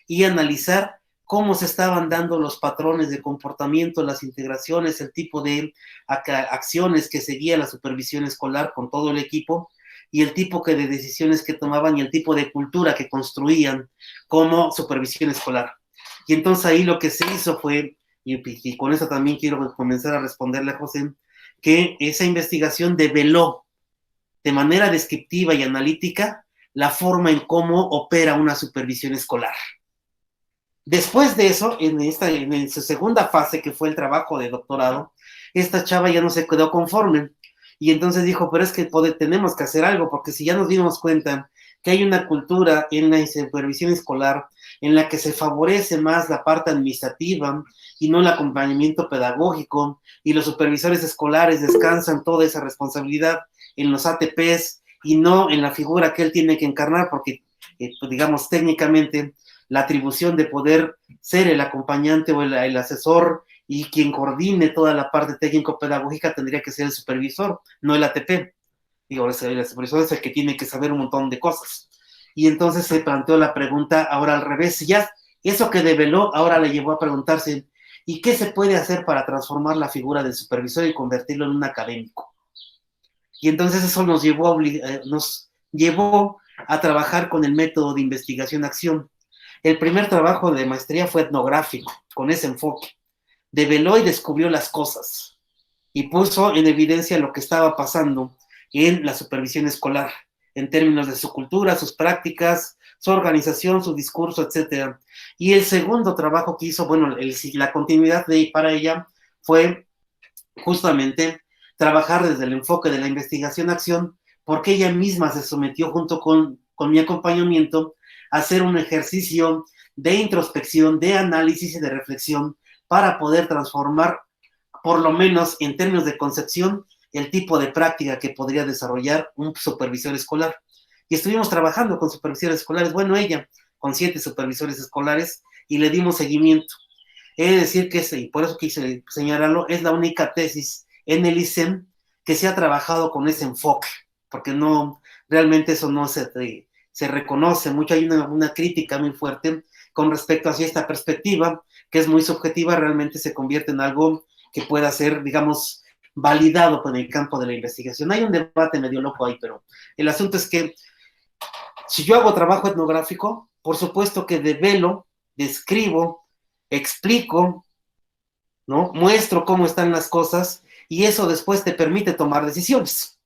y analizar cómo se estaban dando los patrones de comportamiento, las integraciones, el tipo de acciones que seguía la supervisión escolar con todo el equipo y el tipo de decisiones que tomaban y el tipo de cultura que construían como supervisión escolar. Y entonces ahí lo que se hizo fue, y con eso también quiero comenzar a responderle a José, que esa investigación develó de manera descriptiva y analítica la forma en cómo opera una supervisión escolar. Después de eso, en su segunda fase, que fue el trabajo de doctorado, esta chava ya no se quedó conforme. Y entonces dijo, pero es que tenemos que hacer algo, porque si ya nos dimos cuenta que hay una cultura en la supervisión escolar en la que se favorece más la parte administrativa y no el acompañamiento pedagógico, y los supervisores escolares descansan toda esa responsabilidad en los ATPs y no en la figura que él tiene que encarnar, porque, pues digamos, técnicamente, la atribución de poder ser el acompañante o el asesor y quien coordine toda la parte técnico-pedagógica tendría que ser el supervisor, no el ATP. Digo, el supervisor es el que tiene que saber un montón de cosas. Y entonces se planteó la pregunta ahora al revés. Ya eso que develó ahora le llevó a preguntarse, ¿y qué se puede hacer para transformar la figura del supervisor y convertirlo en un académico? Y entonces eso nos llevó a trabajar con el método de investigación-acción. El primer trabajo de maestría fue etnográfico, con ese enfoque. Develó y descubrió las cosas y puso en evidencia lo que estaba pasando en la supervisión escolar, en términos de su cultura, sus prácticas, su organización, su discurso, etc. Y el segundo trabajo que hizo, bueno, la continuidad para ella fue justamente trabajar desde el enfoque de la investigación-acción, porque ella misma se sometió junto con mi acompañamiento a hacer un ejercicio de introspección, de análisis y de reflexión para poder transformar, por lo menos en términos de concepción, el tipo de práctica que podría desarrollar un supervisor escolar. Y estuvimos trabajando con supervisores escolares, bueno, ella con 7 supervisores escolares, y le dimos seguimiento. He de decir que, y por eso quise señalarlo, es la única tesis en el ISEM que se ha trabajado con ese enfoque, porque no, realmente eso no se reconoce mucho. Hay una crítica muy fuerte con respecto a si esta perspectiva, que es muy subjetiva, realmente se convierte en algo que pueda ser, digamos, validado en el campo de la investigación. Hay un debate medio loco ahí, pero el asunto es que si yo hago trabajo etnográfico, por supuesto que develo, describo, explico, ¿no? Muestro cómo están las cosas y eso después te permite tomar decisiones.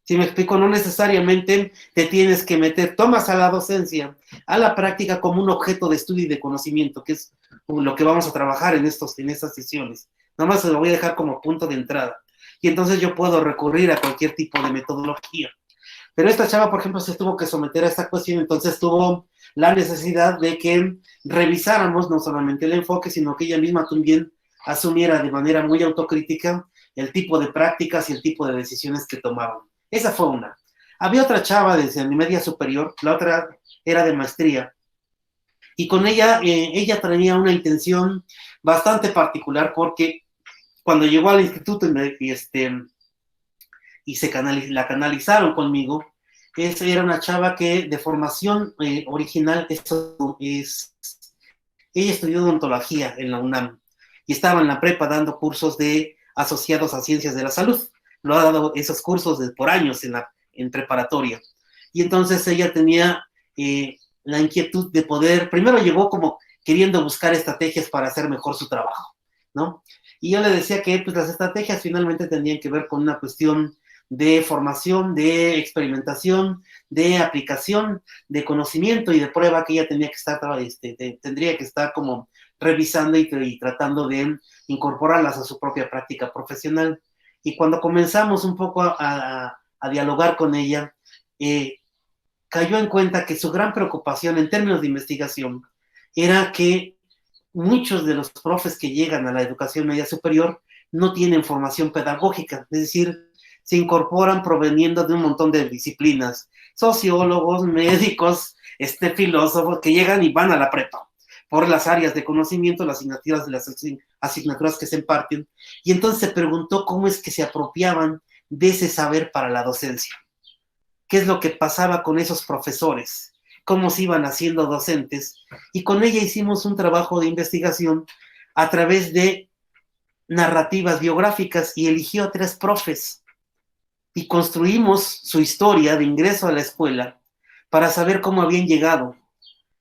Si me explico, no necesariamente te tienes que meter, tomas a la docencia, a la práctica como un objeto de estudio y de conocimiento, que es lo que vamos a trabajar en estas sesiones. Nada más se lo voy a dejar como punto de entrada. Y entonces yo puedo recurrir a cualquier tipo de metodología. Pero esta chava, por ejemplo, se tuvo que someter a esta cuestión, entonces tuvo la necesidad de que revisáramos no solamente el enfoque, sino que ella misma también asumiera de manera muy autocrítica el tipo de prácticas y el tipo de decisiones que tomaban. Esa fue una. Había otra chava desde mi media superior, la otra era de maestría, y con ella, ella tenía una intención bastante particular, porque cuando llegó al instituto y la canalizaron conmigo, Era una chava que de formación original, ella estudió odontología en la UNAM y estaba en la prepa dando cursos asociados a ciencias de la salud. Lo ha dado esos cursos por años en preparatoria. Y entonces ella tenía la inquietud de poder, primero llegó como queriendo buscar estrategias para hacer mejor su trabajo, ¿no? Y yo le decía que pues, las estrategias finalmente tendrían que ver con una cuestión de formación, de experimentación, de aplicación, de conocimiento y de prueba que ella tenía que estar, tendría que estar como revisando y tratando de incorporarlas a su propia práctica profesional. Y cuando comenzamos un poco a dialogar con ella, cayó en cuenta que su gran preocupación en términos de investigación era que muchos de los profes que llegan a la educación media superior no tienen formación pedagógica, es decir, se incorporan proveniendo de un montón de disciplinas, sociólogos, médicos, filósofos, que llegan y van a la prepa por las áreas de conocimiento, las asignaturas que se imparten, y entonces se preguntó cómo es que se apropiaban de ese saber para la docencia. ¿Qué es lo que pasaba con esos profesores? ¿Cómo se iban haciendo docentes? Y con ella hicimos un trabajo de investigación a través de narrativas biográficas y eligió a 3 profes y construimos su historia de ingreso a la escuela para saber cómo habían llegado.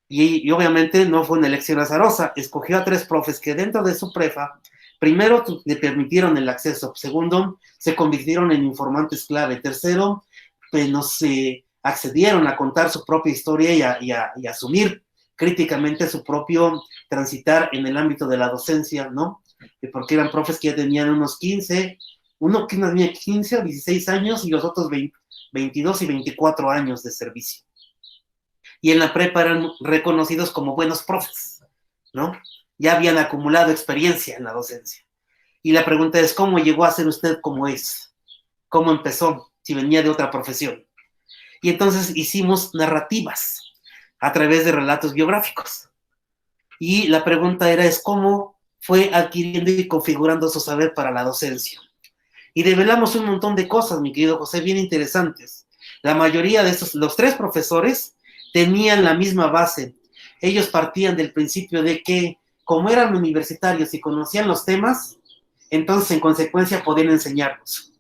Y obviamente no fue una elección azarosa, escogió a 3 profes que dentro de su prepa, primero le permitieron el acceso, segundo, se convirtieron en informantes clave, tercero, pues nos accedieron a contar su propia historia y a asumir críticamente su propio transitar en el ámbito de la docencia, ¿no? Porque eran profes que ya tenían unos 15, uno que tenía 15 o 16 años y los otros 22 y 24 años de servicio. Y en la prepa eran reconocidos como buenos profes, ¿no? Ya habían acumulado experiencia en la docencia. Y la pregunta es, ¿cómo llegó a ser usted como es? ¿Cómo empezó? Si venía de otra profesión. Y entonces hicimos narrativas a través de relatos biográficos. Y la pregunta es cómo fue adquiriendo y configurando su saber para la docencia. Y develamos un montón de cosas, mi querido José, bien interesantes. La mayoría de los 3 profesores tenían la misma base. Ellos partían del principio de que, como eran universitarios y conocían los temas, entonces en consecuencia podían enseñarlos.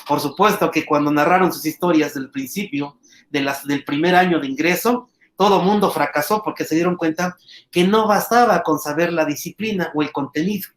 Por supuesto que cuando narraron sus historias del principio, del primer año de ingreso, todo mundo fracasó porque se dieron cuenta que no bastaba con saber la disciplina o el contenido,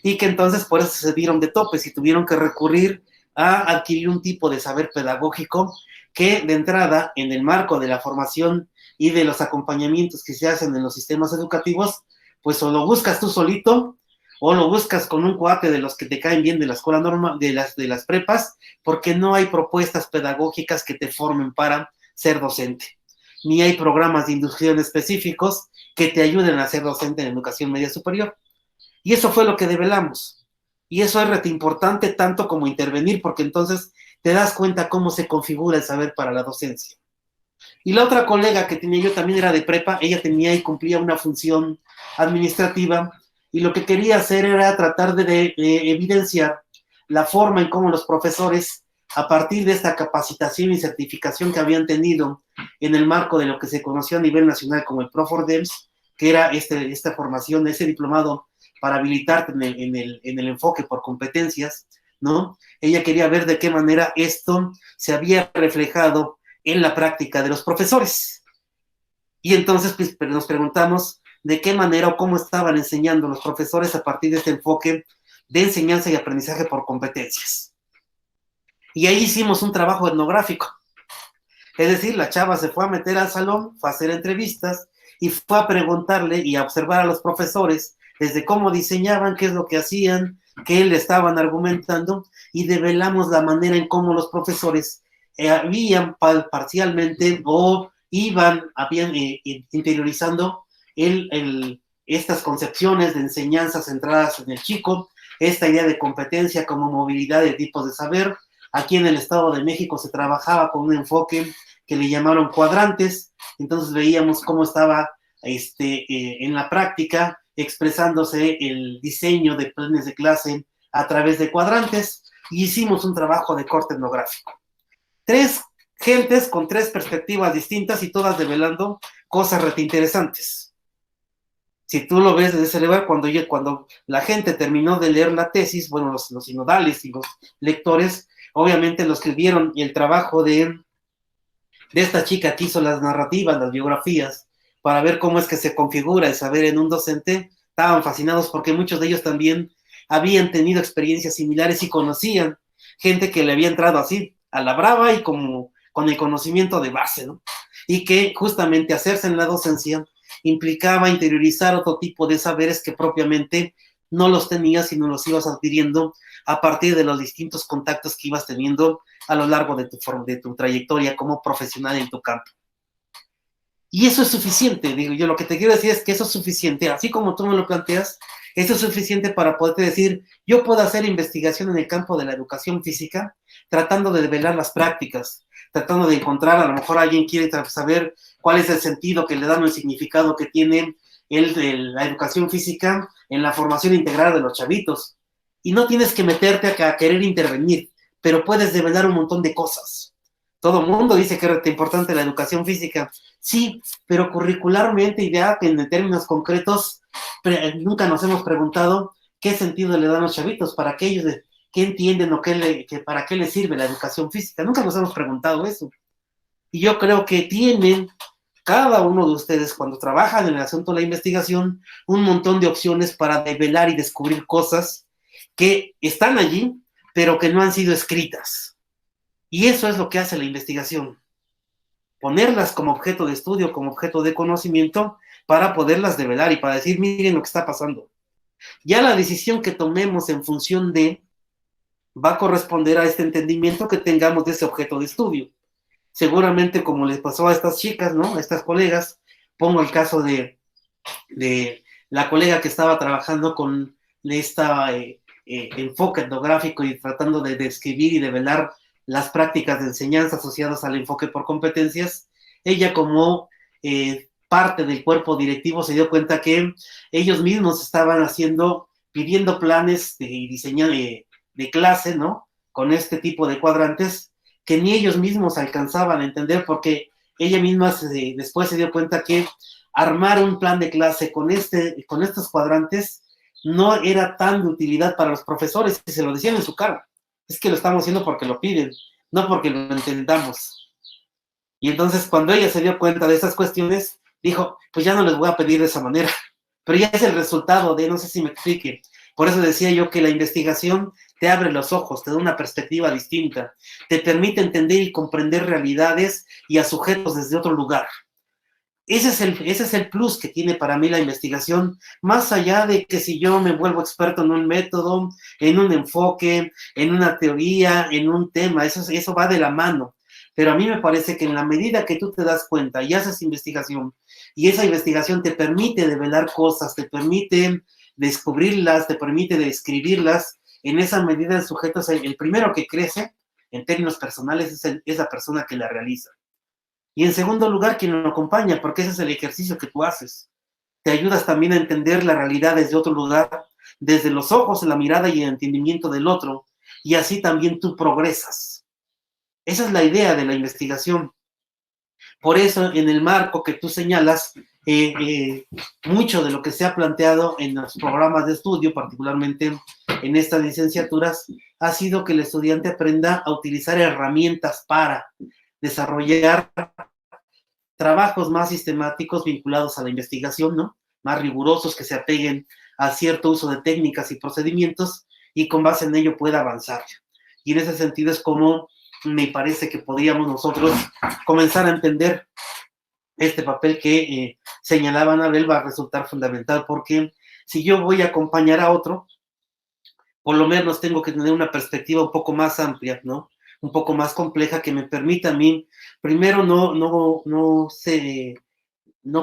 y que entonces por eso se dieron de topes y tuvieron que recurrir a adquirir un tipo de saber pedagógico que de entrada, en el marco de la formación y de los acompañamientos que se hacen en los sistemas educativos, pues o lo buscas tú solito, o lo buscas con un cuate de los que te caen bien de la escuela normal, de las prepas, porque no hay propuestas pedagógicas que te formen para ser docente, ni hay programas de inducción específicos que te ayuden a ser docente en educación media superior. Y eso fue lo que develamos. Y eso es rete importante tanto como intervenir, porque entonces te das cuenta cómo se configura el saber para la docencia. Y la otra colega que tenía yo también era de prepa, ella tenía y cumplía una función administrativa, y lo que quería hacer era tratar de evidenciar la forma en cómo los profesores, a partir de esta capacitación y certificación que habían tenido en el marco de lo que se conoció a nivel nacional como el PROFORDEMS, que era esta formación, ese diplomado para habilitarte en el enfoque por competencias, ¿no? Ella quería ver de qué manera esto se había reflejado en la práctica de los profesores. Y entonces pues, nos preguntamos de qué manera o cómo estaban enseñando los profesores a partir de este enfoque de enseñanza y aprendizaje por competencias. Y ahí hicimos un trabajo etnográfico. Es decir, la chava se fue a meter al salón, fue a hacer entrevistas y fue a preguntarle y a observar a los profesores desde cómo diseñaban, qué es lo que hacían, qué le estaban argumentando, y develamos la manera en cómo los profesores habían parcialmente o habían interiorizando estas concepciones de enseñanza centradas en el chico, esta idea de competencia como movilidad de tipos de saber. Aquí en el Estado de México se trabajaba con un enfoque que le llamaron cuadrantes, entonces veíamos cómo estaba en la práctica expresándose el diseño de planes de clase a través de cuadrantes, y hicimos un trabajo de corte etnográfico. 3 gentes con 3 perspectivas distintas y todas develando cosas interesantes. Si tú lo ves desde ese lugar, cuando la gente terminó de leer la tesis, bueno, los sinodales y los lectores, obviamente los que vieron el trabajo de esta chica que hizo las narrativas, las biografías, para ver cómo es que se configura el saber en un docente, estaban fascinados porque muchos de ellos también habían tenido experiencias similares y conocían gente que le había entrado así, a la brava y como con el conocimiento de base, ¿no? Y que justamente hacerse en la docencia implicaba interiorizar otro tipo de saberes que propiamente no los tenías, sino los ibas adquiriendo a partir de los distintos contactos que ibas teniendo a lo largo de tu trayectoria como profesional en tu campo. Y eso es suficiente, digo yo, lo que te quiero decir es que eso es suficiente, así como tú me lo planteas, eso es suficiente para poderte decir, yo puedo hacer investigación en el campo de la educación física, tratando de develar las prácticas, tratando de encontrar, a lo mejor alguien quiere saber cuál es el sentido que le dan o el significado que tiene la educación física en la formación integral de los chavitos. Y no tienes que meterte a querer intervenir, pero puedes develar un montón de cosas. Todo el mundo dice que es importante la educación física. Sí, pero curricularmente y ya en términos concretos, nunca nos hemos preguntado qué sentido le dan los chavitos, para qué ellos, qué entienden o para qué les sirve la educación física. Nunca nos hemos preguntado eso. Y yo creo que tienen cada uno de ustedes, cuando trabajan en el asunto de la investigación, un montón de opciones para develar y descubrir cosas que están allí, pero que no han sido escritas. Y eso es lo que hace la investigación. Ponerlas como objeto de estudio, como objeto de conocimiento, para poderlas develar y para decir, miren lo que está pasando. Ya la decisión que tomemos en función de va a corresponder a este entendimiento que tengamos de ese objeto de estudio. Seguramente, como les pasó a estas chicas, ¿no? A estas colegas, pongo el caso de la colega que estaba trabajando con este enfoque etnográfico y tratando de describir y develar las prácticas de enseñanza asociadas al enfoque por competencias. Ella, como parte del cuerpo directivo, se dio cuenta que ellos mismos estaban pidiendo planes de diseño de clase, ¿no? Con este tipo de cuadrantes, que ni ellos mismos alcanzaban a entender, porque ella misma después se dio cuenta que armar un plan de clase con estos cuadrantes no era tan de utilidad para los profesores, que se lo decían en su cara. Es que lo estamos haciendo porque lo piden, no porque lo entendamos. Y entonces, cuando ella se dio cuenta de esas cuestiones, dijo, pues ya no les voy a pedir de esa manera. Pero ya es el resultado no sé si me explique. Por eso decía yo que la investigación te abre los ojos, te da una perspectiva distinta, te permite entender y comprender realidades y a sujetos desde otro lugar. Ese es el plus que tiene para mí la investigación, más allá de que si yo me vuelvo experto en un método, en un enfoque, en una teoría, en un tema, eso va de la mano. Pero a mí me parece que en la medida que tú te das cuenta y haces investigación, y esa investigación te permite develar cosas, te permite descubrirlas, te permite describirlas, en esa medida el sujeto es el primero que crece, en términos personales, es la persona que la realiza. Y en segundo lugar, quien lo acompaña, porque ese es el ejercicio que tú haces. Te ayudas también a entender la realidad desde otro lugar, desde los ojos, la mirada y el entendimiento del otro, y así también tú progresas. Esa es la idea de la investigación. Por eso, en el marco que tú señalas, mucho de lo que se ha planteado en los programas de estudio, particularmente en estas licenciaturas, ha sido que el estudiante aprenda a utilizar herramientas para desarrollar trabajos más sistemáticos vinculados a la investigación, ¿no? Más rigurosos, que se apeguen a cierto uso de técnicas y procedimientos, y con base en ello pueda avanzar. Y en ese sentido es como me parece que podríamos nosotros comenzar a entender este papel que señalaba Anabel. Va a resultar fundamental, porque si yo voy a acompañar a otro, por lo menos tengo que tener una perspectiva un poco más amplia, ¿no? Un poco más compleja, que me permita a mí, primero, no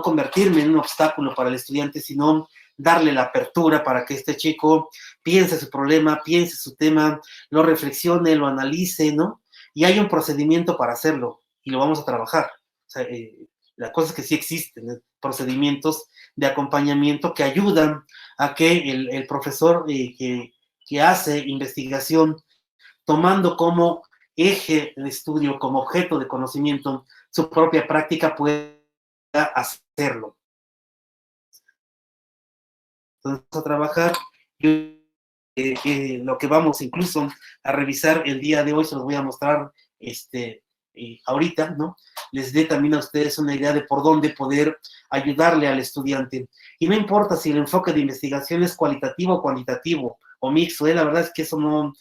convertirme en un obstáculo para el estudiante, sino darle la apertura para que este chico piense su problema, piense su tema, lo reflexione, lo analice, ¿no? Y hay un procedimiento para hacerlo, y lo vamos a trabajar. O sea, la cosa es que sí existen procedimientos de acompañamiento que ayudan a que el profesor que hace investigación, tomando como eje de estudio, como objeto de conocimiento, su propia práctica pueda hacerlo. Entonces, a trabajar, lo que vamos incluso a revisar el día de hoy, se los voy a mostrar ahorita, ¿no? Les dé también a ustedes una idea de por dónde poder ayudarle al estudiante. Y no importa si el enfoque de investigación es cualitativo o cuantitativo, o mixto, la verdad es que eso no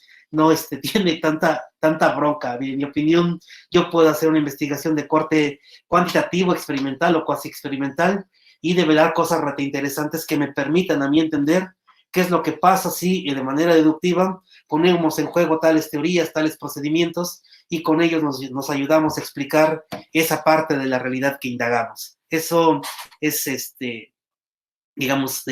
tiene tanta bronca. En mi opinión, yo puedo hacer una investigación de corte cuantitativo, experimental o cuasi experimental, y develar cosas rete interesantes que me permitan a mí entender qué es lo que pasa si de manera deductiva ponemos en juego tales teorías, tales procedimientos, y con ellos nos ayudamos a explicar esa parte de la realidad que indagamos. Eso es, digamos,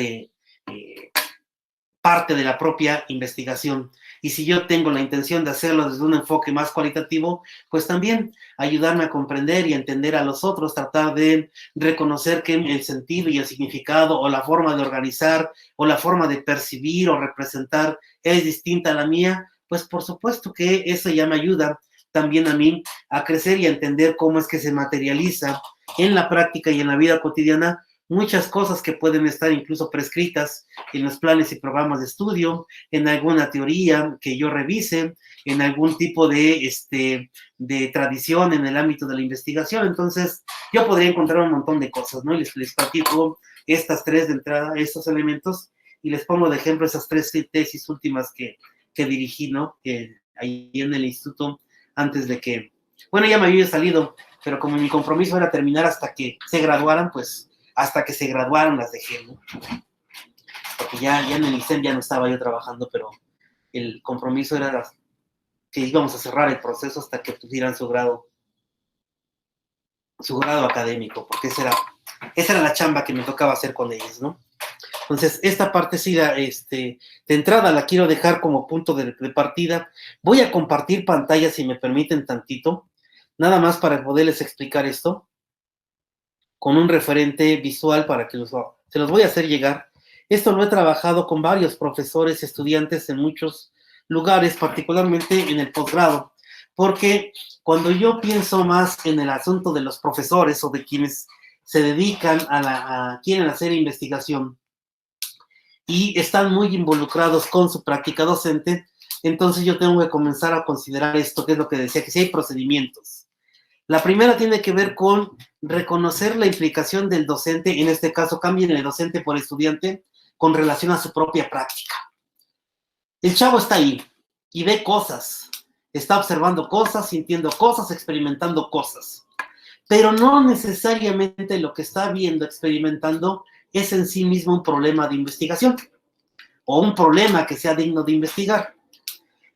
parte de la propia investigación. Y si yo tengo la intención de hacerlo desde un enfoque más cualitativo, pues también ayudarme a comprender y a entender a los otros, tratar de reconocer que el sentido y el significado o la forma de organizar o la forma de percibir o representar es distinta a la mía, pues por supuesto que eso ya me ayuda también a mí a crecer y a entender cómo es que se materializa en la práctica y en la vida cotidiana muchas cosas que pueden estar incluso prescritas en los planes y programas de estudio, en alguna teoría que yo revise, en algún tipo de tradición en el ámbito de la investigación. Entonces, yo podría encontrar un montón de cosas, ¿no? Les platico estas tres de entrada, estos elementos, y les pongo de ejemplo esas tres tesis últimas que dirigí, ¿no? Ahí en el instituto, antes de que, bueno, ya me había salido, pero como mi compromiso era terminar hasta que se graduaran, pues hasta que se graduaron las dejé, ¿no? Porque ya en el ICEM ya no estaba yo trabajando, pero el compromiso era que íbamos a cerrar el proceso hasta que tuvieran su grado académico, porque esa era la chamba que me tocaba hacer con ellos, ¿no? Entonces, esta parte sí, de entrada la quiero dejar como punto de partida. Voy a compartir pantalla, si me permiten tantito, nada más para poderles explicar esto, con un referente visual para que se los voy a hacer llegar. Esto lo he trabajado con varios profesores, estudiantes en muchos lugares, particularmente en el posgrado, porque cuando yo pienso más en el asunto de los profesores o de quienes se dedican quieren hacer investigación y están muy involucrados con su práctica docente, entonces yo tengo que comenzar a considerar esto, que es lo que decía, que si hay procedimientos. La primera tiene que ver con reconocer la implicación del docente, en este caso cambien el docente por estudiante, con relación a su propia práctica. El chavo está ahí y ve cosas, está observando cosas, sintiendo cosas, experimentando cosas, pero no necesariamente lo que está viendo, experimentando, es en sí mismo un problema de investigación o un problema que sea digno de investigar.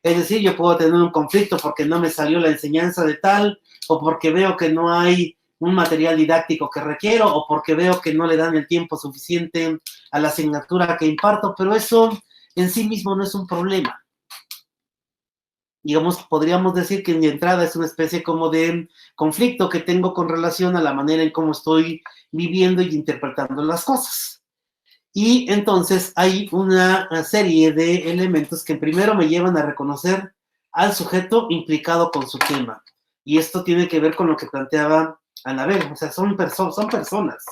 Es decir, yo puedo tener un conflicto porque no me salió la enseñanza de tal, o porque veo que no hay un material didáctico que requiero, o porque veo que no le dan el tiempo suficiente a la asignatura que imparto, pero eso en sí mismo no es un problema. Digamos, podríamos decir que mi entrada es una especie como de conflicto que tengo con relación a la manera en cómo estoy viviendo y interpretando las cosas. Y entonces hay una serie de elementos que primero me llevan a reconocer al sujeto implicado con su tema. Y esto tiene que ver con lo que planteaba Anabel. O sea, son personas.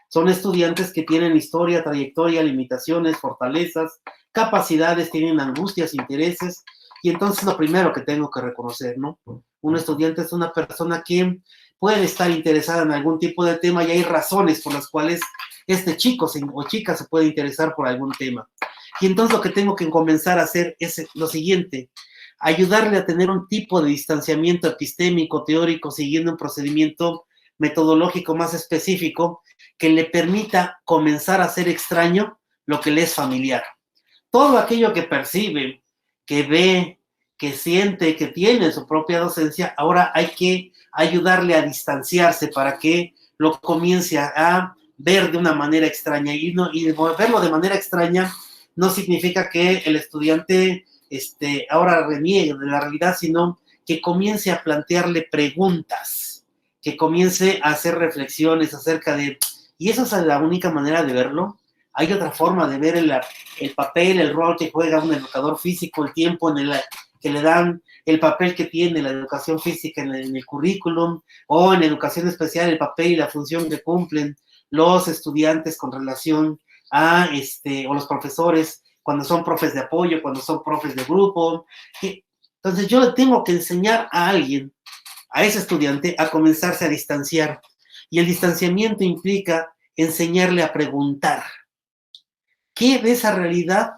Son estudiantes que tienen historia, trayectoria, limitaciones, fortalezas, capacidades, tienen angustias, intereses. Y entonces lo primero que tengo que reconocer, ¿no? Un estudiante es una persona que puede estar interesada en algún tipo de tema y hay razones por las cuales este chico o chica se puede interesar por algún tema. Y entonces lo que tengo que comenzar a hacer es lo siguiente: ayudarle a tener un tipo de distanciamiento epistémico, teórico, siguiendo un procedimiento metodológico más específico que le permita comenzar a hacer extraño lo que le es familiar. Todo aquello que percibe, que ve, que siente, que tiene en su propia docencia, ahora hay que ayudarle a distanciarse para que lo comience a ver de una manera extraña. Y verlo de manera extraña no significa que el estudiante ahora reniegue de la realidad, sino que comience a plantearle preguntas, que comience a hacer reflexiones acerca de, ¿y esa es la única manera de verlo? ¿Hay otra forma de ver el papel, el rol que juega un educador físico, el tiempo en que le dan el papel que tiene la educación física en el currículum, o en educación especial el papel y la función que cumplen los estudiantes con relación a, o los profesores, cuando son profes de apoyo, cuando son profes de grupo. Entonces yo le tengo que enseñar a alguien, a ese estudiante, a comenzarse a distanciar. Y el distanciamiento implica enseñarle a preguntar. ¿Qué de esa realidad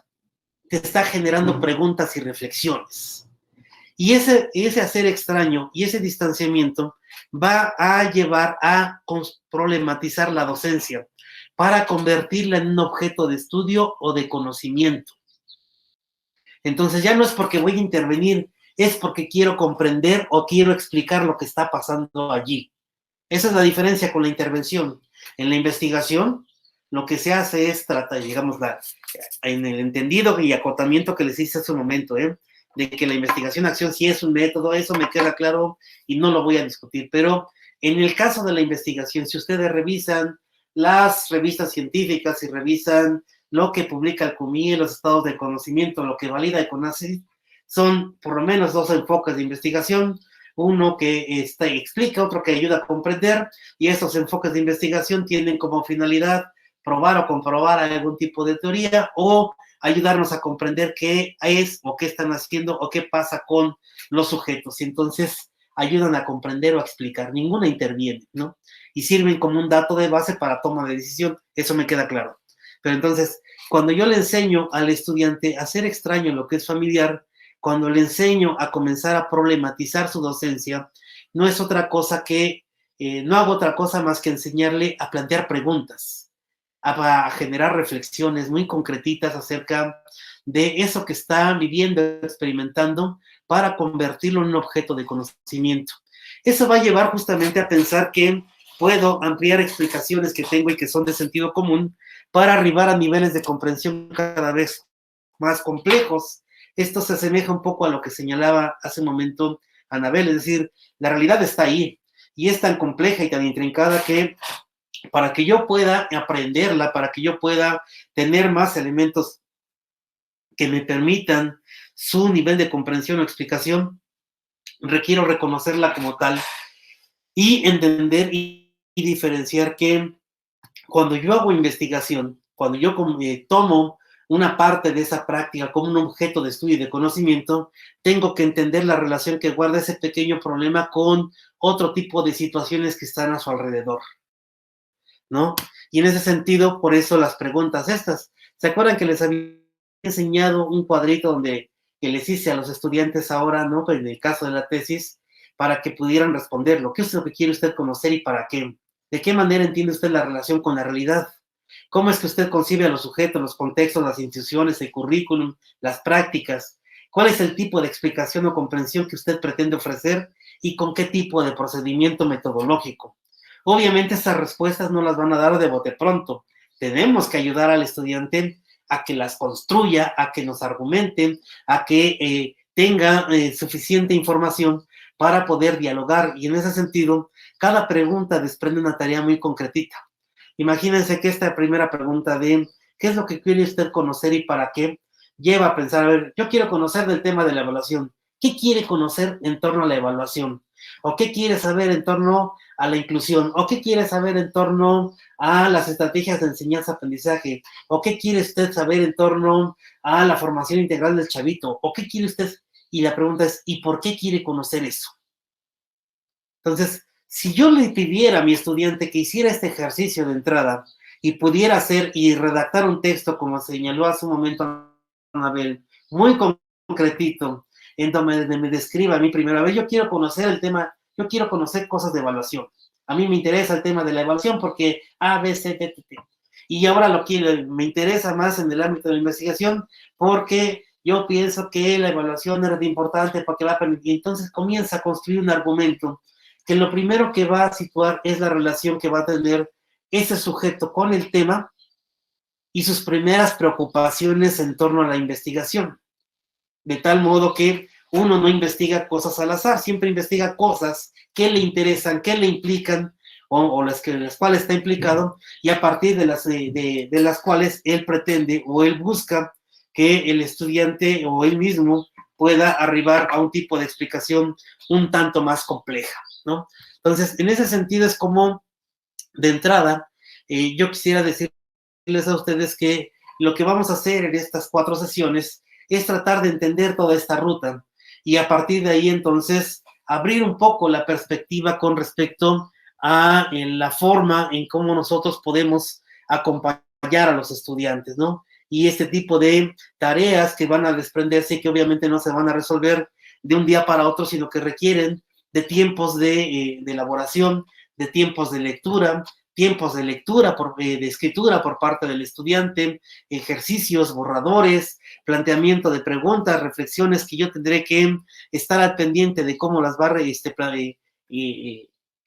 te está generando preguntas y reflexiones? Y ese hacer extraño y ese distanciamiento va a llevar a problematizar la docencia para convertirla en un objeto de estudio o de conocimiento. Entonces ya no es porque voy a intervenir, es porque quiero comprender o quiero explicar lo que está pasando allí. Esa es la diferencia con la intervención. En la investigación, lo que se hace es tratar, digamos, en el entendido y acotamiento que les hice hace un momento, de que la investigación-acción sí es un método, eso me queda claro y no lo voy a discutir. Pero en el caso de la investigación, si ustedes revisan las revistas científicas y revisan lo que publica el CUMIE, los estados de conocimiento, lo que valida el CONACYT, son por lo menos 2 enfoques de investigación, uno que explica, otro que ayuda a comprender, y estos enfoques de investigación tienen como finalidad probar o comprobar algún tipo de teoría o ayudarnos a comprender qué es o qué están haciendo o qué pasa con los sujetos. Y entonces ayudan a comprender o a explicar. Ninguna interviene, ¿no? Y sirven como un dato de base para toma de decisión. Eso me queda claro. Pero entonces, cuando yo le enseño al estudiante a hacer extraño lo que es familiar, cuando le enseño a comenzar a problematizar su docencia, no es otra cosa que, no hago otra cosa más que enseñarle a plantear preguntas, a generar reflexiones muy concretitas acerca de eso que está viviendo, experimentando, para convertirlo en un objeto de conocimiento. Eso va a llevar justamente a pensar que puedo ampliar explicaciones que tengo y que son de sentido común para arribar a niveles de comprensión cada vez más complejos. Esto se asemeja un poco a lo que señalaba hace un momento Anabel, es decir, la realidad está ahí y es tan compleja y tan intrincada que para que yo pueda aprenderla, para que yo pueda tener más elementos que me permitan su nivel de comprensión o explicación, requiero reconocerla como tal y entender y diferenciar que cuando yo hago investigación, cuando yo tomo una parte de esa práctica como un objeto de estudio y de conocimiento, tengo que entender la relación que guarda ese pequeño problema con otro tipo de situaciones que están a su alrededor, ¿no? Y en ese sentido, por eso las preguntas estas. ¿Se acuerdan que les había enseñado un cuadrito que les hice a los estudiantes ahora, ¿no? En el caso de la tesis, para que pudieran responderlo. ¿Qué es lo que quiere usted conocer y para qué? ¿De qué manera entiende usted la relación con la realidad? ¿Cómo es que usted concibe a los sujetos, los contextos, las instituciones, el currículum, las prácticas? ¿Cuál es el tipo de explicación o comprensión que usted pretende ofrecer y con qué tipo de procedimiento metodológico? Obviamente estas respuestas no las van a dar de bote pronto. Tenemos que ayudar al estudiante a que las construya, a que nos argumenten, a que tenga suficiente información para poder dialogar. Y en ese sentido, cada pregunta desprende una tarea muy concretita. Imagínense que esta primera pregunta de ¿qué es lo que quiere usted conocer y para qué? Lleva a pensar, a ver, yo quiero conocer del tema de la evaluación. ¿Qué quiere conocer en torno a la evaluación? ¿O qué quiere saber en torno a la inclusión? ¿O qué quiere saber en torno a las estrategias de enseñanza-aprendizaje? ¿O qué quiere usted saber en torno a la formación integral del chavito? ¿O qué quiere usted? Y la pregunta es, ¿y por qué quiere conocer eso? Entonces, si yo le pidiera a mi estudiante que hiciera este ejercicio de entrada y pudiera hacer y redactar un texto, como señaló hace un momento Anabel, muy concretito, en donde me describa a mí primera vez, yo quiero conocer el tema, yo quiero conocer cosas de evaluación. A mí me interesa el tema de la evaluación porque A, B, C, D, T, T. Y ahora me interesa más en el ámbito de la investigación porque yo pienso que la evaluación es importante porque va a permitir. Entonces comienza a construir un argumento que lo primero que va a situar es la relación que va a tener ese sujeto con el tema y sus primeras preocupaciones en torno a la investigación. De tal modo que uno no investiga cosas al azar, siempre investiga cosas que le interesan, que le implican, o las cuales está implicado, y a partir de las cuales él pretende o él busca que el estudiante o él mismo pueda arribar a un tipo de explicación un tanto más compleja, ¿no? Entonces, en ese sentido es como, de entrada, yo quisiera decirles a ustedes que lo que vamos a hacer en estas 4 sesiones es tratar de entender toda esta ruta y a partir de ahí, entonces, abrir un poco la perspectiva con respecto a la forma en cómo nosotros podemos acompañar a los estudiantes, ¿no? Y este tipo de tareas que van a desprenderse y que obviamente no se van a resolver de un día para otro, sino que requieren de tiempos de elaboración, de tiempos de lectura, de escritura por parte del estudiante, ejercicios, borradores, planteamiento de preguntas, reflexiones que yo tendré que estar al pendiente de cómo las va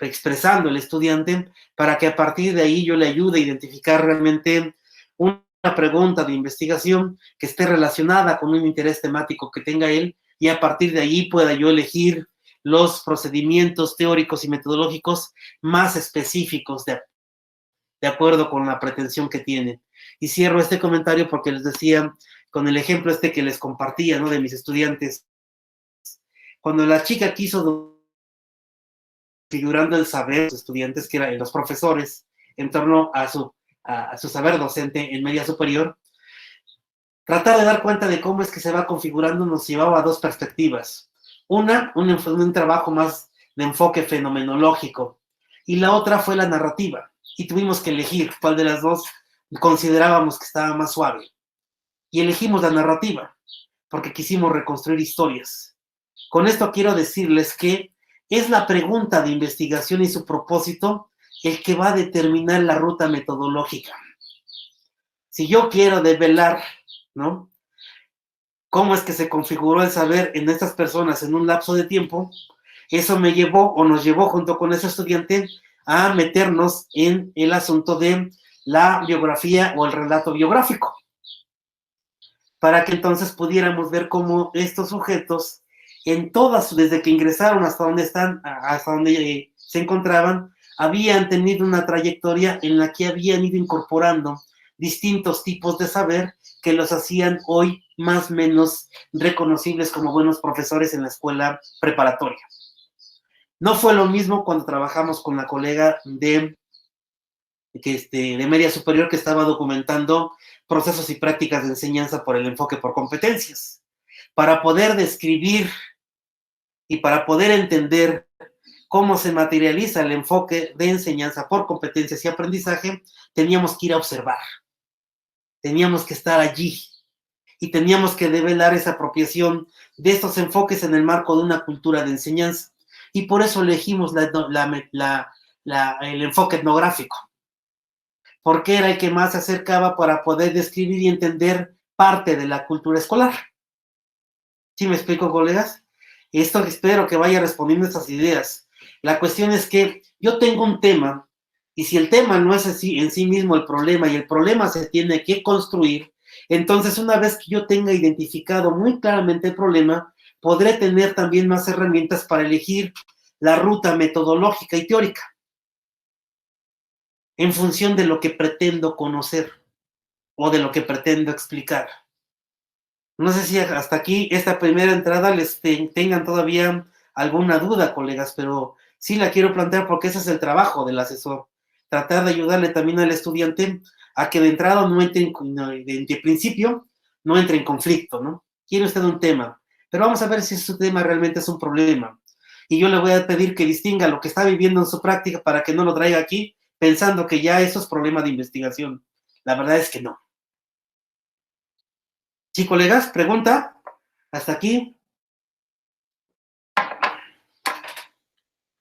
expresando el estudiante, para que a partir de ahí yo le ayude a identificar realmente una pregunta de investigación que esté relacionada con un interés temático que tenga él, y a partir de ahí pueda yo elegir los procedimientos teóricos y metodológicos más específicos de acuerdo con la pretensión que tiene. Y cierro este comentario porque les decía, con el ejemplo que les compartía, ¿no?, de mis estudiantes. Cuando la chica quiso figurando el saber de los estudiantes, que eran los profesores, en torno a su saber docente en media superior, tratar de dar cuenta de cómo es que se va configurando nos llevaba a 2 perspectivas. Una, un trabajo más de enfoque fenomenológico, y la otra fue la narrativa. Y tuvimos que elegir cuál de las 2 considerábamos que estaba más suave. Y elegimos la narrativa, porque quisimos reconstruir historias. Con esto quiero decirles que es la pregunta de investigación y su propósito el que va a determinar la ruta metodológica. Si yo quiero develar, ¿no?, cómo es que se configuró el saber en estas personas en un lapso de tiempo, eso me llevó, o nos llevó junto con ese estudiante, a meternos en el asunto de la biografía o el relato biográfico, para que entonces pudiéramos ver cómo estos sujetos, en todas, desde que ingresaron hasta donde están, hasta donde se encontraban, habían tenido una trayectoria en la que habían ido incorporando distintos tipos de saber que los hacían hoy más o menos reconocibles como buenos profesores en la escuela preparatoria. No fue lo mismo cuando trabajamos con la colega de media superior que estaba documentando procesos y prácticas de enseñanza por el enfoque por competencias. Para poder describir y para poder entender cómo se materializa el enfoque de enseñanza por competencias y aprendizaje, teníamos que ir a observar, teníamos que estar allí y teníamos que develar esa apropiación de estos enfoques en el marco de una cultura de enseñanza. Y por eso elegimos el enfoque etnográfico, porque era el que más se acercaba para poder describir y entender parte de la cultura escolar. ¿Sí me explico, colegas? Esto espero que vaya respondiendo a estas ideas. La cuestión es que yo tengo un tema, y si el tema no es así en sí mismo el problema, y el problema se tiene que construir, entonces una vez que yo tenga identificado muy claramente el problema, podré tener también más herramientas para elegir la ruta metodológica y teórica en función de lo que pretendo conocer o de lo que pretendo explicar. No sé si hasta aquí, esta primera entrada, les tengan todavía alguna duda, colegas, pero sí la quiero plantear porque ese es el trabajo del asesor. Tratar de ayudarle también al estudiante a que de entrada no entre, de principio, no entre en conflicto, ¿no? Quiere usted un tema, pero vamos a ver si su tema realmente es un problema. Y yo le voy a pedir que distinga lo que está viviendo en su práctica para que no lo traiga aquí pensando que ya eso es problema de investigación. La verdad es que no. Sí, colegas, pregunta. Hasta aquí.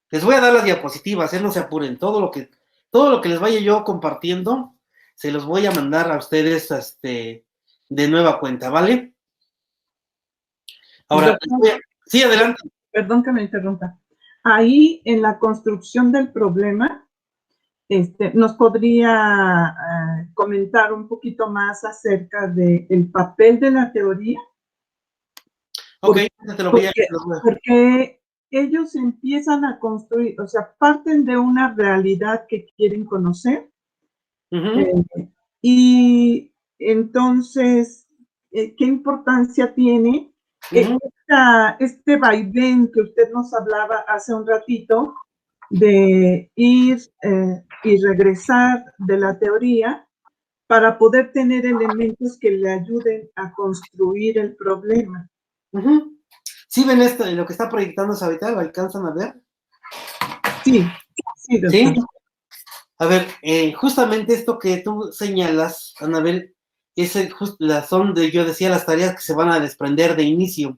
Les voy a dar las diapositivas, no se apuren. Todo lo que les vaya yo compartiendo, se los voy a mandar a ustedes de nueva cuenta, ¿vale? Ahora, sí, adelante. Perdón que me interrumpa. Ahí, en la construcción del problema, ¿nos podría comentar un poquito más acerca del papel de la teoría? Ok, te lo voy a... Porque ellos empiezan a construir, o sea, parten de una realidad que quieren conocer, y entonces, ¿qué importancia tiene esta este vaivén que usted nos hablaba hace un ratito, de ir y regresar de la teoría para poder tener elementos que le ayuden a construir el problema. Uh-huh. ¿Sí ven esto, lo que está proyectándose ahorita? ¿Lo alcanzan a ver? Sí, sí, doctor. ¿Sí? A ver, justamente esto que tú señalas, Anabel, son yo decía, las tareas que se van a desprender de inicio.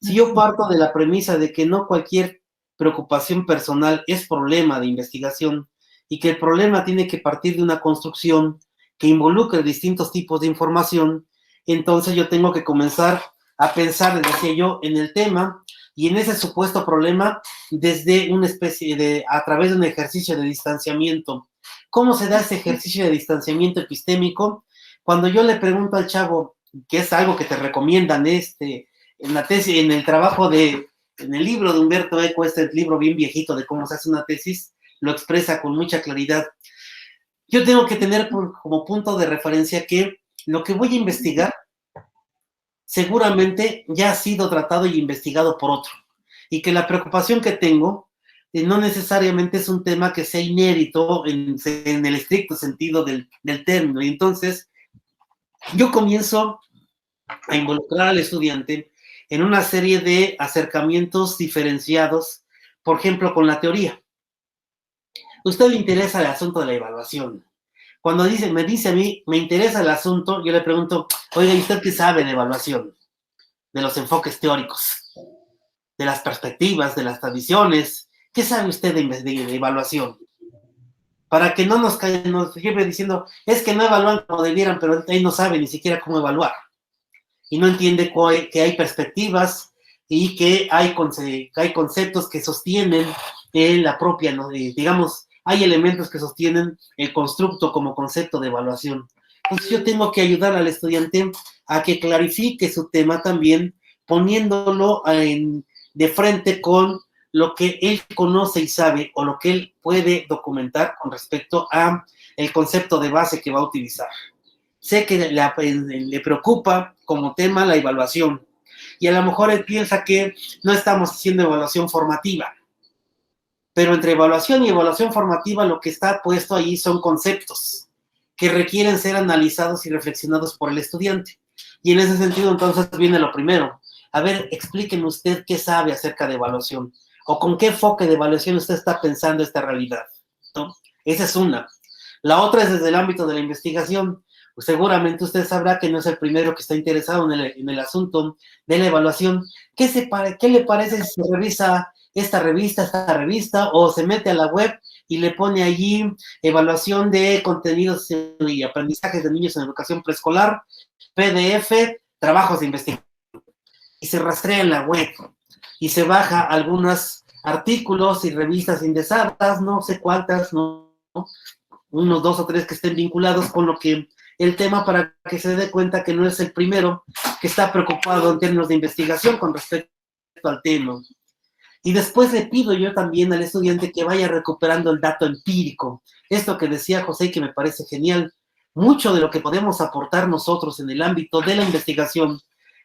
Si yo parto de la premisa de que no cualquier preocupación personal es problema de investigación y que el problema tiene que partir de una construcción que involucre distintos tipos de información, entonces yo tengo que comenzar a pensar, decía yo, en el tema y en ese supuesto problema desde una especie de, a través de un ejercicio de distanciamiento. ¿Cómo se da ese ejercicio de distanciamiento epistémico? Cuando yo le pregunto al chavo, que es algo que te recomiendan en la tesis, en el trabajo en el libro de Humberto Eco, este libro bien viejito de cómo se hace una tesis, lo expresa con mucha claridad. Yo tengo que tener como punto de referencia que lo que voy a investigar seguramente ya ha sido tratado y investigado por otro, y que la preocupación que tengo no necesariamente es un tema que sea inédito en el estricto sentido del término, y entonces yo comienzo a involucrar al estudiante en una serie de acercamientos diferenciados, por ejemplo, con la teoría. A usted le interesa el asunto de la evaluación. Cuando me dice a mí, me interesa el asunto, yo le pregunto, oiga, ¿y usted qué sabe de evaluación? De los enfoques teóricos, de las perspectivas, de las tradiciones. ¿Qué sabe usted de evaluación? Para que no nos lleve diciendo, es que no evalúan como debieran, pero él no sabe ni siquiera cómo evaluar. Y no entiende que hay perspectivas y que hay conceptos que sostienen la propia, ¿no? Digamos, hay elementos que sostienen el constructo como concepto de evaluación. Entonces yo tengo que ayudar al estudiante a que clarifique su tema también, poniéndolo de frente con lo que él conoce y sabe o lo que él puede documentar con respecto a el concepto de base que va a utilizar. Sé que le preocupa como tema la evaluación y a lo mejor él piensa que no estamos haciendo evaluación formativa, pero entre evaluación y evaluación formativa lo que está puesto ahí son conceptos que requieren ser analizados y reflexionados por el estudiante. Y en ese sentido entonces viene lo primero. A ver, explíqueme usted qué sabe acerca de evaluación o con qué enfoque de evaluación usted está pensando esta realidad, ¿no? Esa es una. La otra es desde el ámbito de la investigación. Pues seguramente usted sabrá que no es el primero que está interesado en el asunto de la evaluación. ¿Qué le parece si se revisa esta revista, o se mete a la web y le pone allí evaluación de contenidos y aprendizajes de niños en educación preescolar, PDF, trabajos de investigación? Y se rastrea en la web y se baja algunos artículos y revistas indexadas, no sé cuántas, ¿no? Unos 2 o 3 que estén vinculados con lo que el tema, para que se dé cuenta que no es el primero que está preocupado en términos de investigación con respecto al tema. Y después le pido yo también al estudiante que vaya recuperando el dato empírico. Esto que decía José y que me parece genial. Mucho de lo que podemos aportar nosotros en el ámbito de la investigación,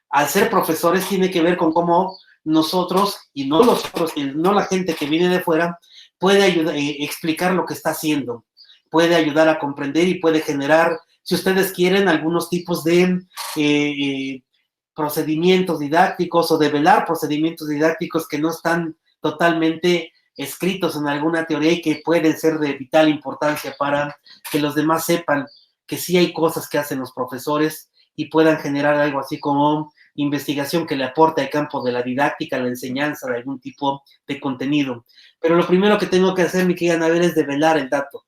al ser profesores, tiene que ver con cómo nosotros, y no nosotros, no la gente que viene de fuera, puede ayudar, explicar lo que está haciendo, puede ayudar a comprender y puede generar, si ustedes quieren, algunos tipos de procedimientos didácticos o develar procedimientos didácticos que no están totalmente escritos en alguna teoría y que pueden ser de vital importancia para que los demás sepan que sí hay cosas que hacen los profesores y puedan generar algo así como investigación que le aporte al campo de la didáctica, la enseñanza de algún tipo de contenido. Pero lo primero que tengo que hacer, mi querida Anabel, es develar el dato.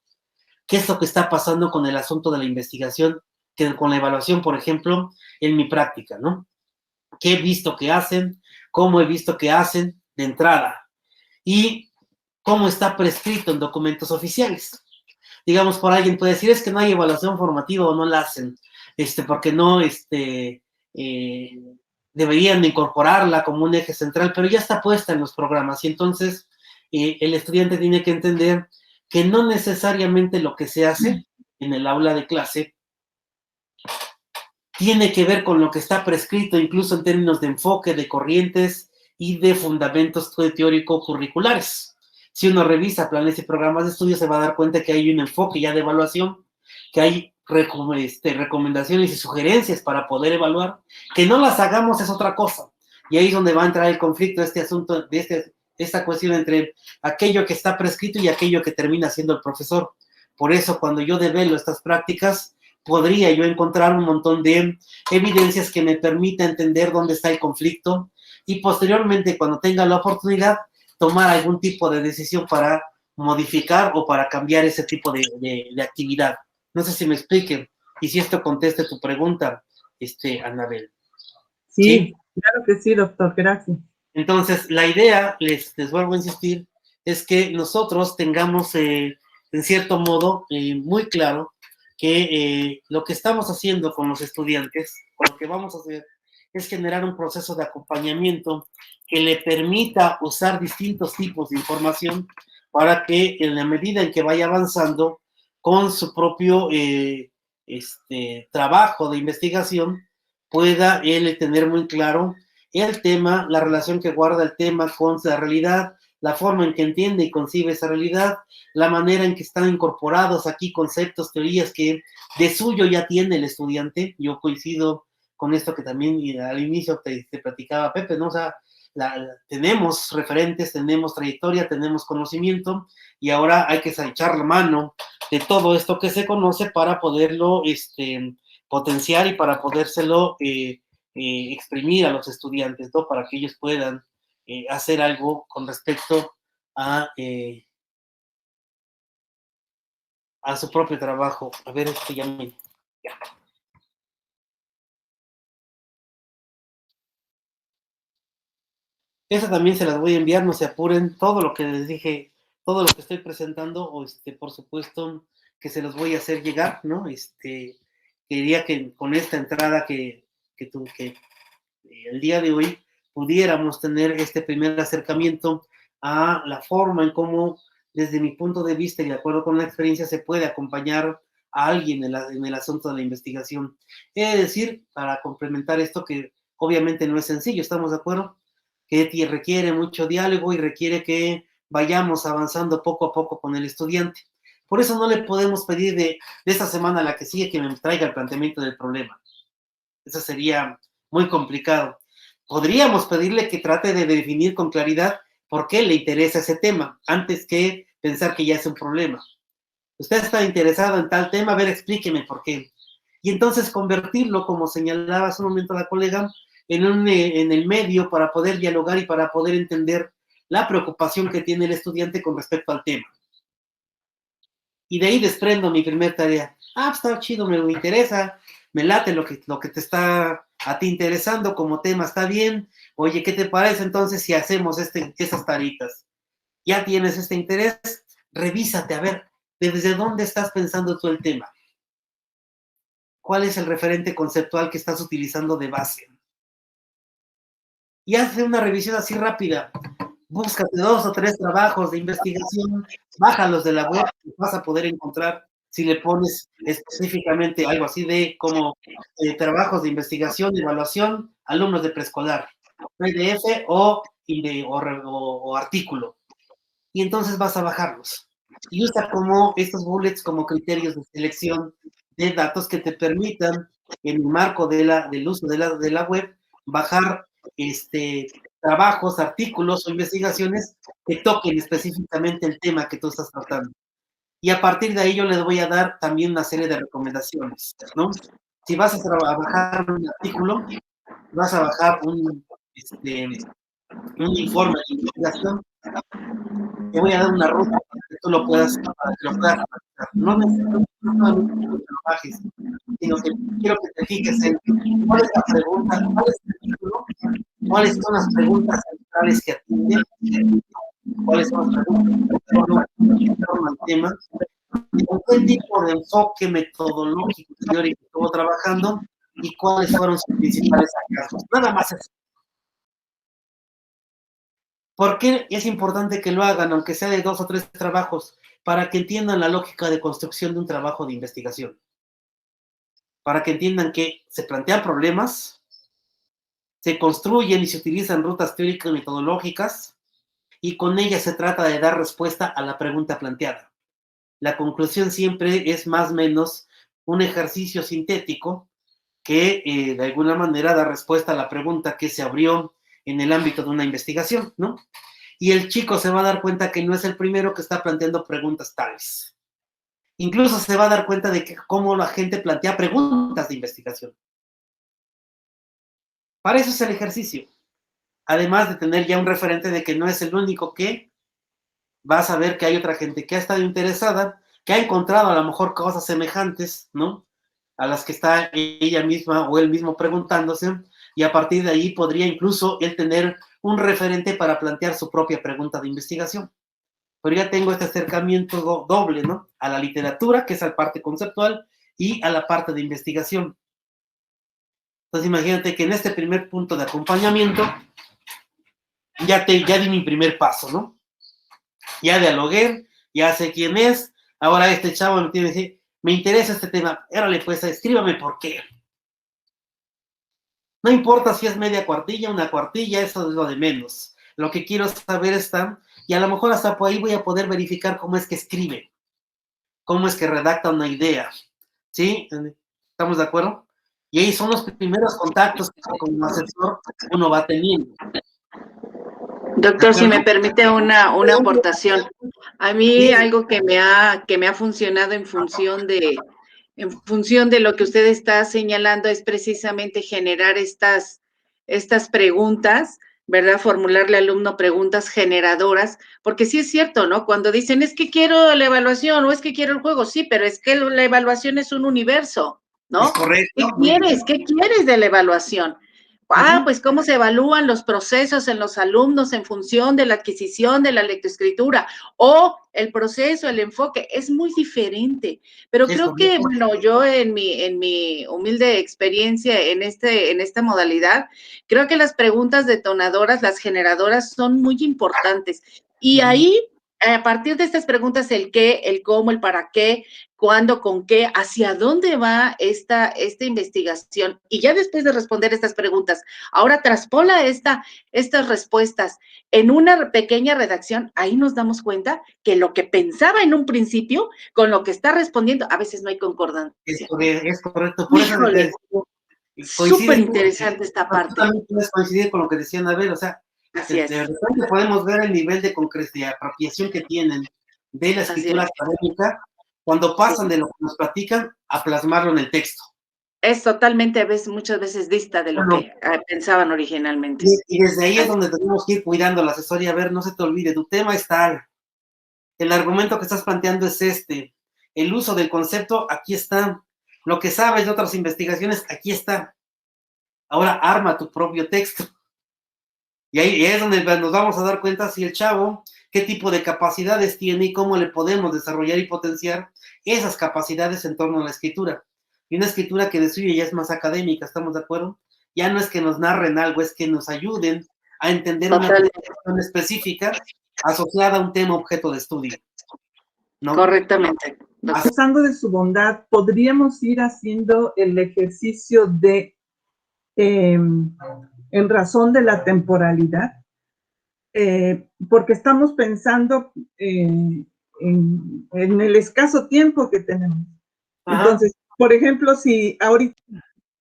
¿Qué es lo que está pasando con el asunto de la investigación, con la evaluación, por ejemplo, en mi práctica, ¿no? ¿Qué he visto que hacen? ¿Cómo he visto que hacen de entrada? Y cómo está prescrito en documentos oficiales. Digamos, por alguien puede decir, es que no hay evaluación formativa o no la hacen, porque no, deberían de incorporarla como un eje central, pero ya está puesta en los programas y entonces el estudiante tiene que entender que no necesariamente lo que se hace en el aula de clase tiene que ver con lo que está prescrito, incluso en términos de enfoque, de corrientes y de fundamentos teórico-curriculares. Si uno revisa planes y programas de estudio, se va a dar cuenta que hay un enfoque ya de evaluación, que hay recomendaciones y sugerencias para poder evaluar. Que no las hagamos es otra cosa. Y ahí es donde va a entrar el conflicto, este asunto, de esta cuestión entre aquello que está prescrito y aquello que termina siendo el profesor. Por eso, cuando yo develo estas prácticas, podría yo encontrar un montón de evidencias que me permita entender dónde está el conflicto y posteriormente, cuando tenga la oportunidad, tomar algún tipo de decisión para modificar o para cambiar ese tipo de actividad. No sé si me explique y si esto conteste tu pregunta, Anabel. Sí, claro que sí, doctor, gracias. Entonces, la idea, les vuelvo a insistir, es que nosotros tengamos, en cierto modo, muy claro que lo que estamos haciendo con los estudiantes, o lo que vamos a hacer, es generar un proceso de acompañamiento que le permita usar distintos tipos de información para que en la medida en que vaya avanzando con su propio trabajo de investigación, pueda él tener muy claro el tema, la relación que guarda el tema con la realidad, la forma en que entiende y concibe esa realidad, la manera en que están incorporados aquí conceptos, teorías que de suyo ya tiene el estudiante. Yo coincido con esto que también al inicio te platicaba Pepe, ¿no? O sea, tenemos referentes, tenemos trayectoria, tenemos conocimiento, y ahora hay que echar la mano de todo esto que se conoce para poderlo potenciar y para podérselo exprimir a los estudiantes, ¿no? Para que ellos puedan hacer algo con respecto a su propio trabajo. A ver, esto ya. Esa también se las voy a enviar, no se apuren, todo lo que les dije, todo lo que estoy presentando, o por supuesto que se los voy a hacer llegar, ¿no? Quería que con esta entrada que el día de hoy pudiéramos tener este primer acercamiento a la forma en cómo, desde mi punto de vista y de acuerdo con la experiencia, se puede acompañar a alguien en el asunto de la investigación. He de decir, para complementar esto, que obviamente no es sencillo, ¿estamos de acuerdo? Que requiere mucho diálogo y requiere que vayamos avanzando poco a poco con el estudiante. Por eso no le podemos pedir de esta semana a la que sigue que me traiga el planteamiento del problema. Eso sería muy complicado. Podríamos pedirle que trate de definir con claridad por qué le interesa ese tema, antes que pensar que ya es un problema. Usted está interesado en tal tema, a ver, explíqueme por qué. Y entonces convertirlo, como señalaba hace un momento la colega, en el medio para poder dialogar y para poder entender la preocupación que tiene el estudiante con respecto al tema. Y de ahí desprendo mi primer tarea. Ah, pues está chido, me interesa, me late lo que te está a ti interesando como tema, está bien. Oye, ¿qué te parece entonces si hacemos esas taritas? Ya tienes este interés, revísate, a ver, ¿desde dónde estás pensando tú el tema? ¿Cuál es el referente conceptual que estás utilizando de base? Y hace una revisión así rápida. Búscate 2 o 3 trabajos de investigación, bájalos de la web y vas a poder encontrar, si le pones específicamente algo así de como trabajos de investigación, de evaluación, alumnos de preescolar, PDF o artículo. Y entonces vas a bajarlos. Y usa como estos bullets como criterios de selección de datos que te permitan, en el marco del uso de la web, bajar trabajos, artículos o investigaciones que toquen específicamente el tema que tú estás tratando. Y a partir de ahí yo les voy a dar también una serie de recomendaciones, ¿no? Si vas a bajar un artículo, vas a bajar un informe de investigación, te voy a dar una ruta para que tú lo puedas realizar. No necesariamente que lo bajes, sino que quiero que te fijes en cuál es la pregunta, cuál es el título, cuáles son las preguntas centrales que atienden, cuáles son las preguntas que tornan al tema, y con qué tipo de enfoque metodológico teórico estuvo trabajando y cuáles fueron sus principales hallazgos. Nada más eso. ¿Por qué es importante que lo hagan, aunque sea de 2 o 3 trabajos? Para que entiendan la lógica de construcción de un trabajo de investigación. para que entiendan que se plantean problemas, se construyen y se utilizan rutas teóricas y metodológicas, y con ellas se trata de dar respuesta a la pregunta planteada. La conclusión siempre es más o menos un ejercicio sintético que de alguna manera da respuesta a la pregunta que se abrió en el ámbito de una investigación, ¿no? Y el chico se va a dar cuenta que no es el primero que está planteando preguntas tales. Incluso se va a dar cuenta de que cómo la gente plantea preguntas de investigación. Para eso es el ejercicio. Además de tener ya un referente de que no es el único que va a saber que hay otra gente que ha estado interesada, que ha encontrado a lo mejor cosas semejantes, ¿no? A las que está ella misma o él mismo preguntándose, y a partir de ahí podría incluso él tener un referente para plantear su propia pregunta de investigación. Pero ya tengo este acercamiento doble, ¿no? A la literatura, que es la parte conceptual, y a la parte de investigación. Entonces imagínate que en este primer punto de acompañamiento ya di mi primer paso, ¿no? Ya dialogué, ya sé quién es, ahora este chavo me tiene que decir, me interesa este tema, órale pues, escríbame por qué. No importa si es media cuartilla, una cuartilla, eso es lo de menos. Lo que quiero saber está, y a lo mejor hasta por ahí voy a poder verificar cómo es que escribe, cómo es que redacta una idea, ¿sí? ¿Estamos de acuerdo? Y ahí son los primeros contactos que como asesor uno va teniendo. Doctor, si me permite una aportación. A mí Sí. algo que me ha funcionado en función de lo que usted está señalando es precisamente generar estas preguntas, ¿verdad? Formularle al alumno preguntas generadoras, porque sí es cierto, ¿no? Cuando dicen, es que quiero la evaluación o es que quiero el juego, sí, pero es que la evaluación es un universo, ¿no? Es correcto. ¿Qué quieres de la evaluación? Pues cómo se evalúan los procesos en los alumnos en función de la adquisición de la lectoescritura o el proceso, el enfoque, es muy diferente. Pero creo que, bueno, yo en mi humilde experiencia en esta modalidad, creo que las preguntas detonadoras, las generadoras son muy importantes. Y ahí, a partir de estas preguntas, el qué, el cómo, el para qué, cuándo, con qué, hacia dónde va esta investigación. Y ya después de responder estas preguntas, ahora traspola estas respuestas en una pequeña redacción, ahí nos damos cuenta que lo que pensaba en un principio con lo que está respondiendo, a veces no hay concordancia. Es correcto. Por Híjole, súper interesante esta parte. También puedes coincidir con lo que decían Abel, o sea, de repente podemos ver el nivel de apropiación que tienen de la escritura académica cuando pasan de lo que nos platican a plasmarlo en el texto. Es totalmente, muchas veces dista de lo que pensaban originalmente. Y desde ahí es donde tenemos que ir cuidando la asesoría. A ver, no se te olvide, tu tema es tal, el argumento que estás planteando es este, el uso del concepto, aquí está, lo que sabes de otras investigaciones, aquí está. Ahora arma tu propio texto. Y ahí es donde nos vamos a dar cuenta si el chavo, qué tipo de capacidades tiene y cómo le podemos desarrollar y potenciar esas capacidades en torno a la escritura. Y una escritura que de suyo ya es más académica, ¿estamos de acuerdo? Ya no es que nos narren algo, es que nos ayuden a entender una cuestión específica asociada a un tema objeto de estudio, ¿no? Correctamente. Pasando de su bondad, podríamos ir haciendo el ejercicio de en razón de la temporalidad, porque estamos pensando en el escaso tiempo que tenemos. Entonces, por ejemplo, si ahorita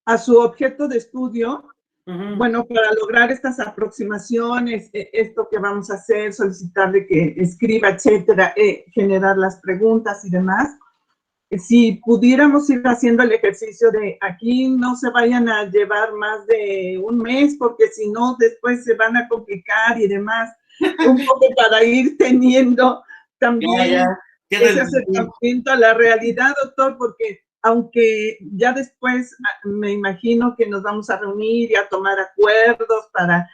a su objeto de estudio, bueno, para lograr estas aproximaciones, esto que vamos a hacer, solicitarle que escriba, etcétera, generar las preguntas y demás, si pudiéramos ir haciendo el ejercicio de aquí no se vayan a llevar más de un mes, porque si no, después se van a complicar y demás, un poco para ir teniendo también ese acercamiento a la realidad, doctor, porque aunque ya después me imagino que nos vamos a reunir y a tomar acuerdos para,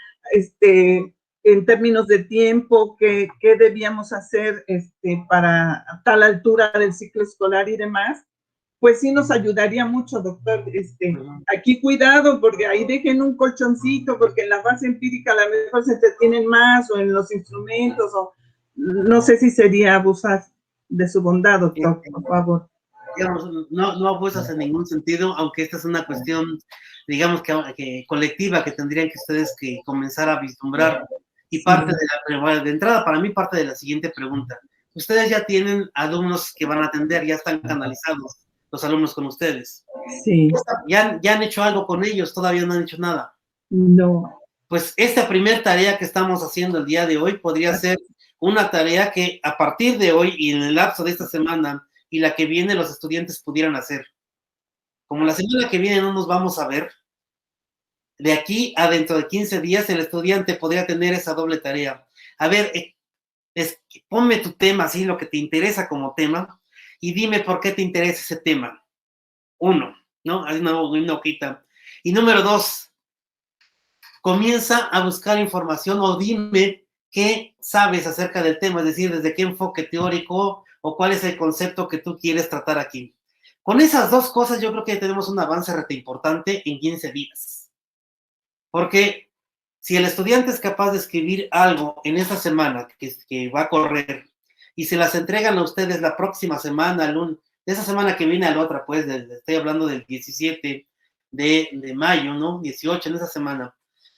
en términos de tiempo, qué debíamos hacer para tal altura del ciclo escolar y demás, pues sí nos ayudaría mucho, doctor. Aquí cuidado, porque ahí dejen un colchoncito, porque en la fase empírica a lo mejor se entretienen más, o en los instrumentos, o no sé si sería abusar de su bondad, doctor, por favor. digamos, no apuestas en ningún sentido, aunque esta es una cuestión, digamos, que colectiva que tendrían que ustedes que comenzar a vislumbrar. Y parte de entrada, para mí, parte de la siguiente pregunta. Ustedes ya tienen alumnos que van a atender, ya están canalizados los alumnos con ustedes. Sí. ¿Ya han hecho algo con ellos? ¿Todavía no han hecho nada? No. Pues esta primera tarea que estamos haciendo el día de hoy podría ser una tarea que a partir de hoy y en el lapso de esta semana y la que viene los estudiantes pudieran hacer. Como la semana que viene no nos vamos a ver, de aquí a dentro de 15 días el estudiante podría tener esa doble tarea. A ver, ponme tu tema, así lo que te interesa como tema, y dime por qué te interesa ese tema. 1, ¿no? Hay una hojita. Y número 2, comienza a buscar información o dime qué sabes acerca del tema, es decir, desde qué enfoque teórico o cuál es el concepto que tú quieres tratar aquí. Con esas dos cosas yo creo que tenemos un avance rete importante en 15 días. Porque si el estudiante es capaz de escribir algo en esta semana que va a correr y se las entregan a ustedes la próxima semana, de esa semana que viene a la otra, pues estoy hablando del 17 de mayo, ¿no? 18 en esa semana,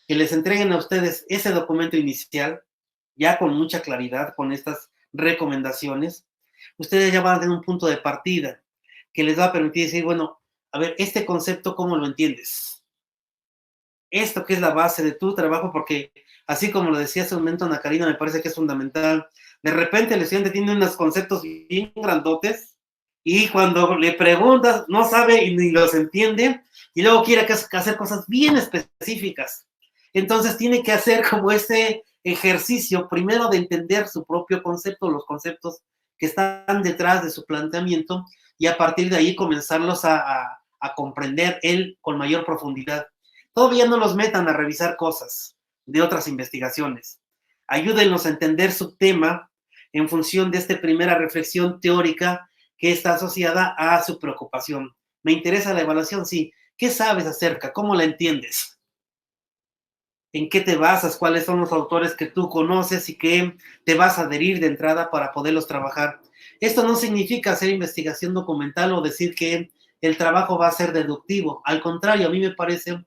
que les entreguen a ustedes ese documento inicial, ya con mucha claridad, con estas recomendaciones, ustedes ya van a tener un punto de partida que les va a permitir decir, bueno, a ver, este concepto, ¿cómo lo entiendes? Esto que es la base de tu trabajo, porque así como lo decía hace un momento Ana Karina, me parece que es fundamental. De repente el estudiante tiene unos conceptos bien grandotes y cuando le preguntas no sabe y ni los entiende y luego quiere hacer cosas bien específicas. Entonces tiene que hacer como ese ejercicio primero de entender su propio concepto, los conceptos que están detrás de su planteamiento y a partir de ahí comenzarlos a comprender él con mayor profundidad. Todavía no los metan a revisar cosas de otras investigaciones. Ayúdenlos a entender su tema en función de esta primera reflexión teórica que está asociada a su preocupación. ¿Me interesa la evaluación? Sí. ¿Qué sabes acerca? ¿Cómo la entiendes? ¿En qué te basas? ¿Cuáles son los autores que tú conoces y que te vas a adherir de entrada para poderlos trabajar? Esto no significa hacer investigación documental o decir que el trabajo va a ser deductivo. Al contrario, a mí me parece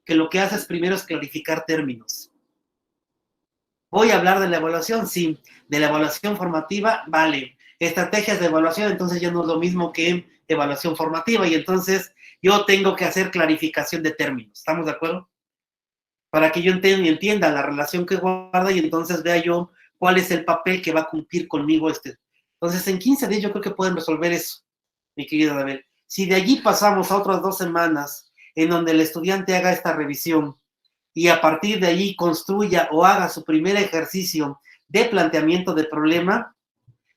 que lo que haces primero es clarificar términos. Voy a hablar de la evaluación, sí. De la evaluación formativa, vale. Estrategias de evaluación, entonces ya no es lo mismo que evaluación formativa y entonces yo tengo que hacer clarificación de términos. ¿Estamos de acuerdo? Para que yo entienda la relación que guarda y entonces vea yo cuál es el papel que va a cumplir conmigo Entonces, en 15 días yo creo que pueden resolver eso, mi querida David. Si de allí pasamos a otras 2 semanas en donde el estudiante haga esta revisión y a partir de allí construya o haga su primer ejercicio de planteamiento de problema,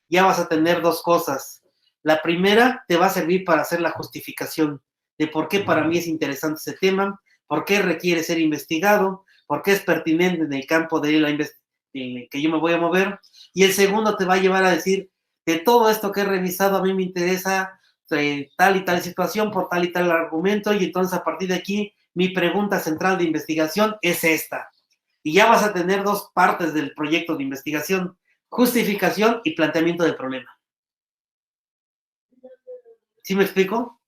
ya vas a tener 2 cosas. La primera te va a servir para hacer la justificación de por qué para mí es interesante ese tema, por qué requiere ser investigado, por qué es pertinente en el campo de la que yo me voy a mover. Y el segundo te va a llevar a decir, de todo esto que he revisado, a mí me interesa tal y tal situación por tal y tal argumento y entonces a partir de aquí mi pregunta central de investigación es esta y ya vas a tener 2 partes del proyecto de investigación, justificación y planteamiento del problema. ¿Sí me explico?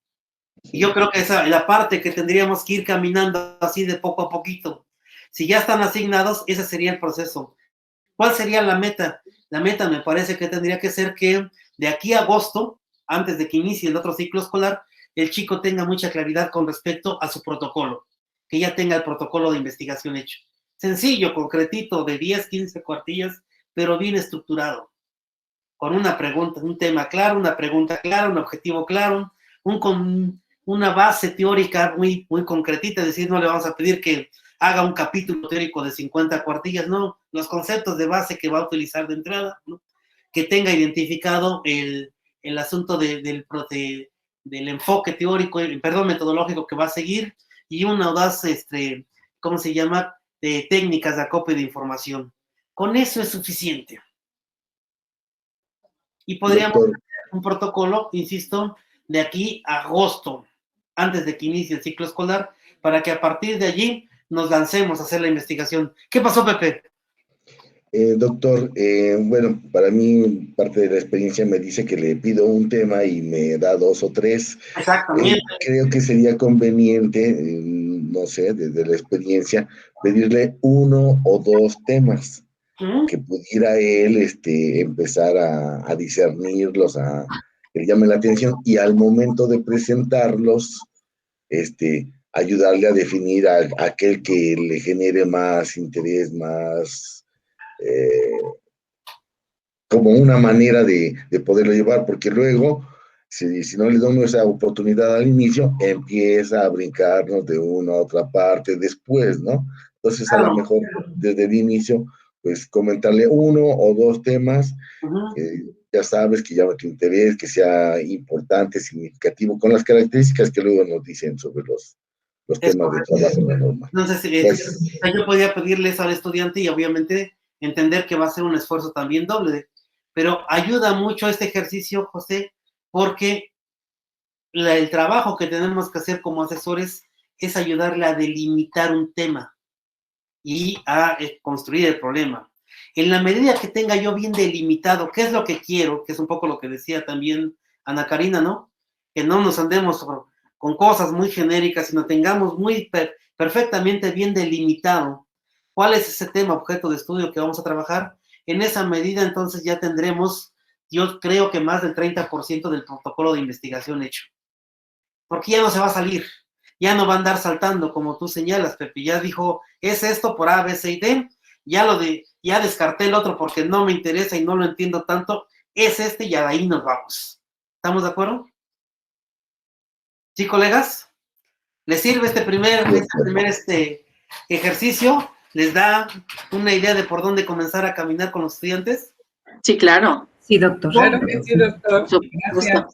Y yo creo que esa es la parte que tendríamos que ir caminando así de poco a poquito. Si ya están asignados, ese sería el proceso. ¿Cuál sería la meta? La meta me parece que tendría que ser que de aquí a agosto, antes de que inicie el otro ciclo escolar, el chico tenga mucha claridad con respecto a su protocolo, que ya tenga el protocolo de investigación hecho. Sencillo, concretito, de 10, 15 cuartillas, pero bien estructurado, con una pregunta, un tema claro, una pregunta clara, un objetivo claro, una base teórica muy, muy concretita, es decir, no le vamos a pedir que haga un capítulo teórico de 50 cuartillas, no, los conceptos de base que va a utilizar de entrada, ¿no? Que tenga identificado el asunto del enfoque teórico, metodológico que va a seguir y una audaz, ¿cómo se llama?, de técnicas de acopio de información. Con eso es suficiente. Y podríamos hacer un protocolo, insisto, de aquí a agosto, antes de que inicie el ciclo escolar, para que a partir de allí nos lancemos a hacer la investigación. ¿Qué pasó, Pepe? Doctor, bueno, para mí parte de la experiencia me dice que le pido un tema y me da 2 o 3. Exactamente. Creo que sería conveniente, no sé, desde la experiencia, pedirle 1 o 2 temas que pudiera él empezar a discernirlos, que le llame la atención y al momento de presentarlos, ayudarle a definir a aquel que le genere más interés, más como una manera de poderlo llevar, porque luego, si no le damos esa oportunidad al inicio, empieza a brincarnos de una a otra parte después, ¿no? Entonces, a lo mejor desde el inicio, pues comentarle 1 o 2 temas, que ya sabes que llame tu interés, que sea importante, significativo, con las características que luego nos dicen sobre los temas de trabajo en la norma. Entonces, yo podría pedirles al estudiante y obviamente entender que va a ser un esfuerzo también doble, pero ayuda mucho este ejercicio, José, porque el trabajo que tenemos que hacer como asesores es ayudarle a delimitar un tema y a construir el problema. En la medida que tenga yo bien delimitado qué es lo que quiero, que es un poco lo que decía también Ana Karina, ¿no? Que no nos andemos con cosas muy genéricas, sino tengamos muy perfectamente bien delimitado cuál es ese tema, objeto de estudio que vamos a trabajar. En esa medida, entonces, ya tendremos, yo creo que más del 30% del protocolo de investigación hecho. Porque ya no se va a salir, ya no va a andar saltando, como tú señalas, Pepe. Ya dijo, es esto por A, B, C y D, ya descarté el otro porque no me interesa y no lo entiendo tanto, es este y de ahí nos vamos. ¿Estamos de acuerdo? ¿Sí, colegas? ¿Les sirve este primer ejercicio? ¿Les da una idea de por dónde comenzar a caminar con los estudiantes? Sí, claro. Sí, doctor. Claro que sí, doctor. Gracias.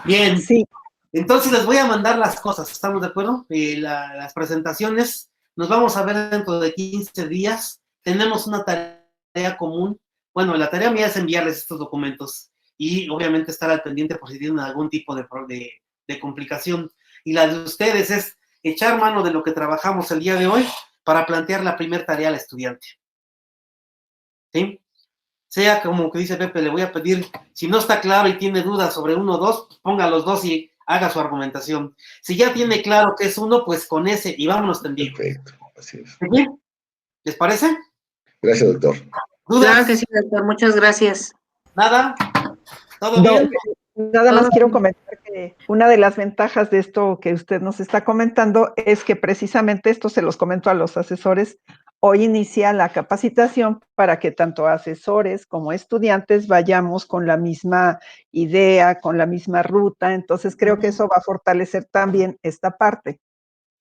Bien. Sí. Entonces les voy a mandar las cosas, ¿estamos de acuerdo? Las presentaciones, nos vamos a ver dentro de 15 días. Tenemos una tarea común. Bueno, la tarea mía es enviarles estos documentos y obviamente estar al pendiente por si tienen algún tipo de complicación. Y la de ustedes es echar mano de lo que trabajamos el día de hoy para plantear la primera tarea al estudiante. ¿Sí? Sea como que dice Pepe, le voy a pedir, si no está claro y tiene dudas sobre 1 o 2, pues ponga los 2 y haga su argumentación. Si ya tiene claro que es 1, pues con ese y vámonos tendiendo. Perfecto, así es. ¿Bien? ¿Les parece? Gracias, doctor. ¿Dudas? Claro que sí, doctor. Muchas gracias. ¿Nada? ¿Todo No, bien? nada más quiero comentar que una de las ventajas de esto que usted nos está comentando es que precisamente esto se los comento a los asesores. Hoy inicia la capacitación para que tanto asesores como estudiantes vayamos con la misma idea, con la misma ruta. Entonces creo que eso va a fortalecer también esta parte.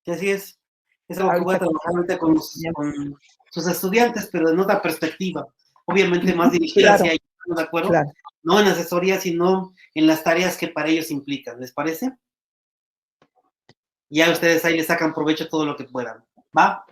Sí, así es. Es algo que voy a trabajar ahorita con sus estudiantes, pero en otra perspectiva. Obviamente más dirigida hacia ellos, ¿de acuerdo? Claro. No en asesoría, sino en las tareas que para ellos implican. ¿Les parece? Ya ustedes ahí le sacan provecho todo lo que puedan. ¿Va?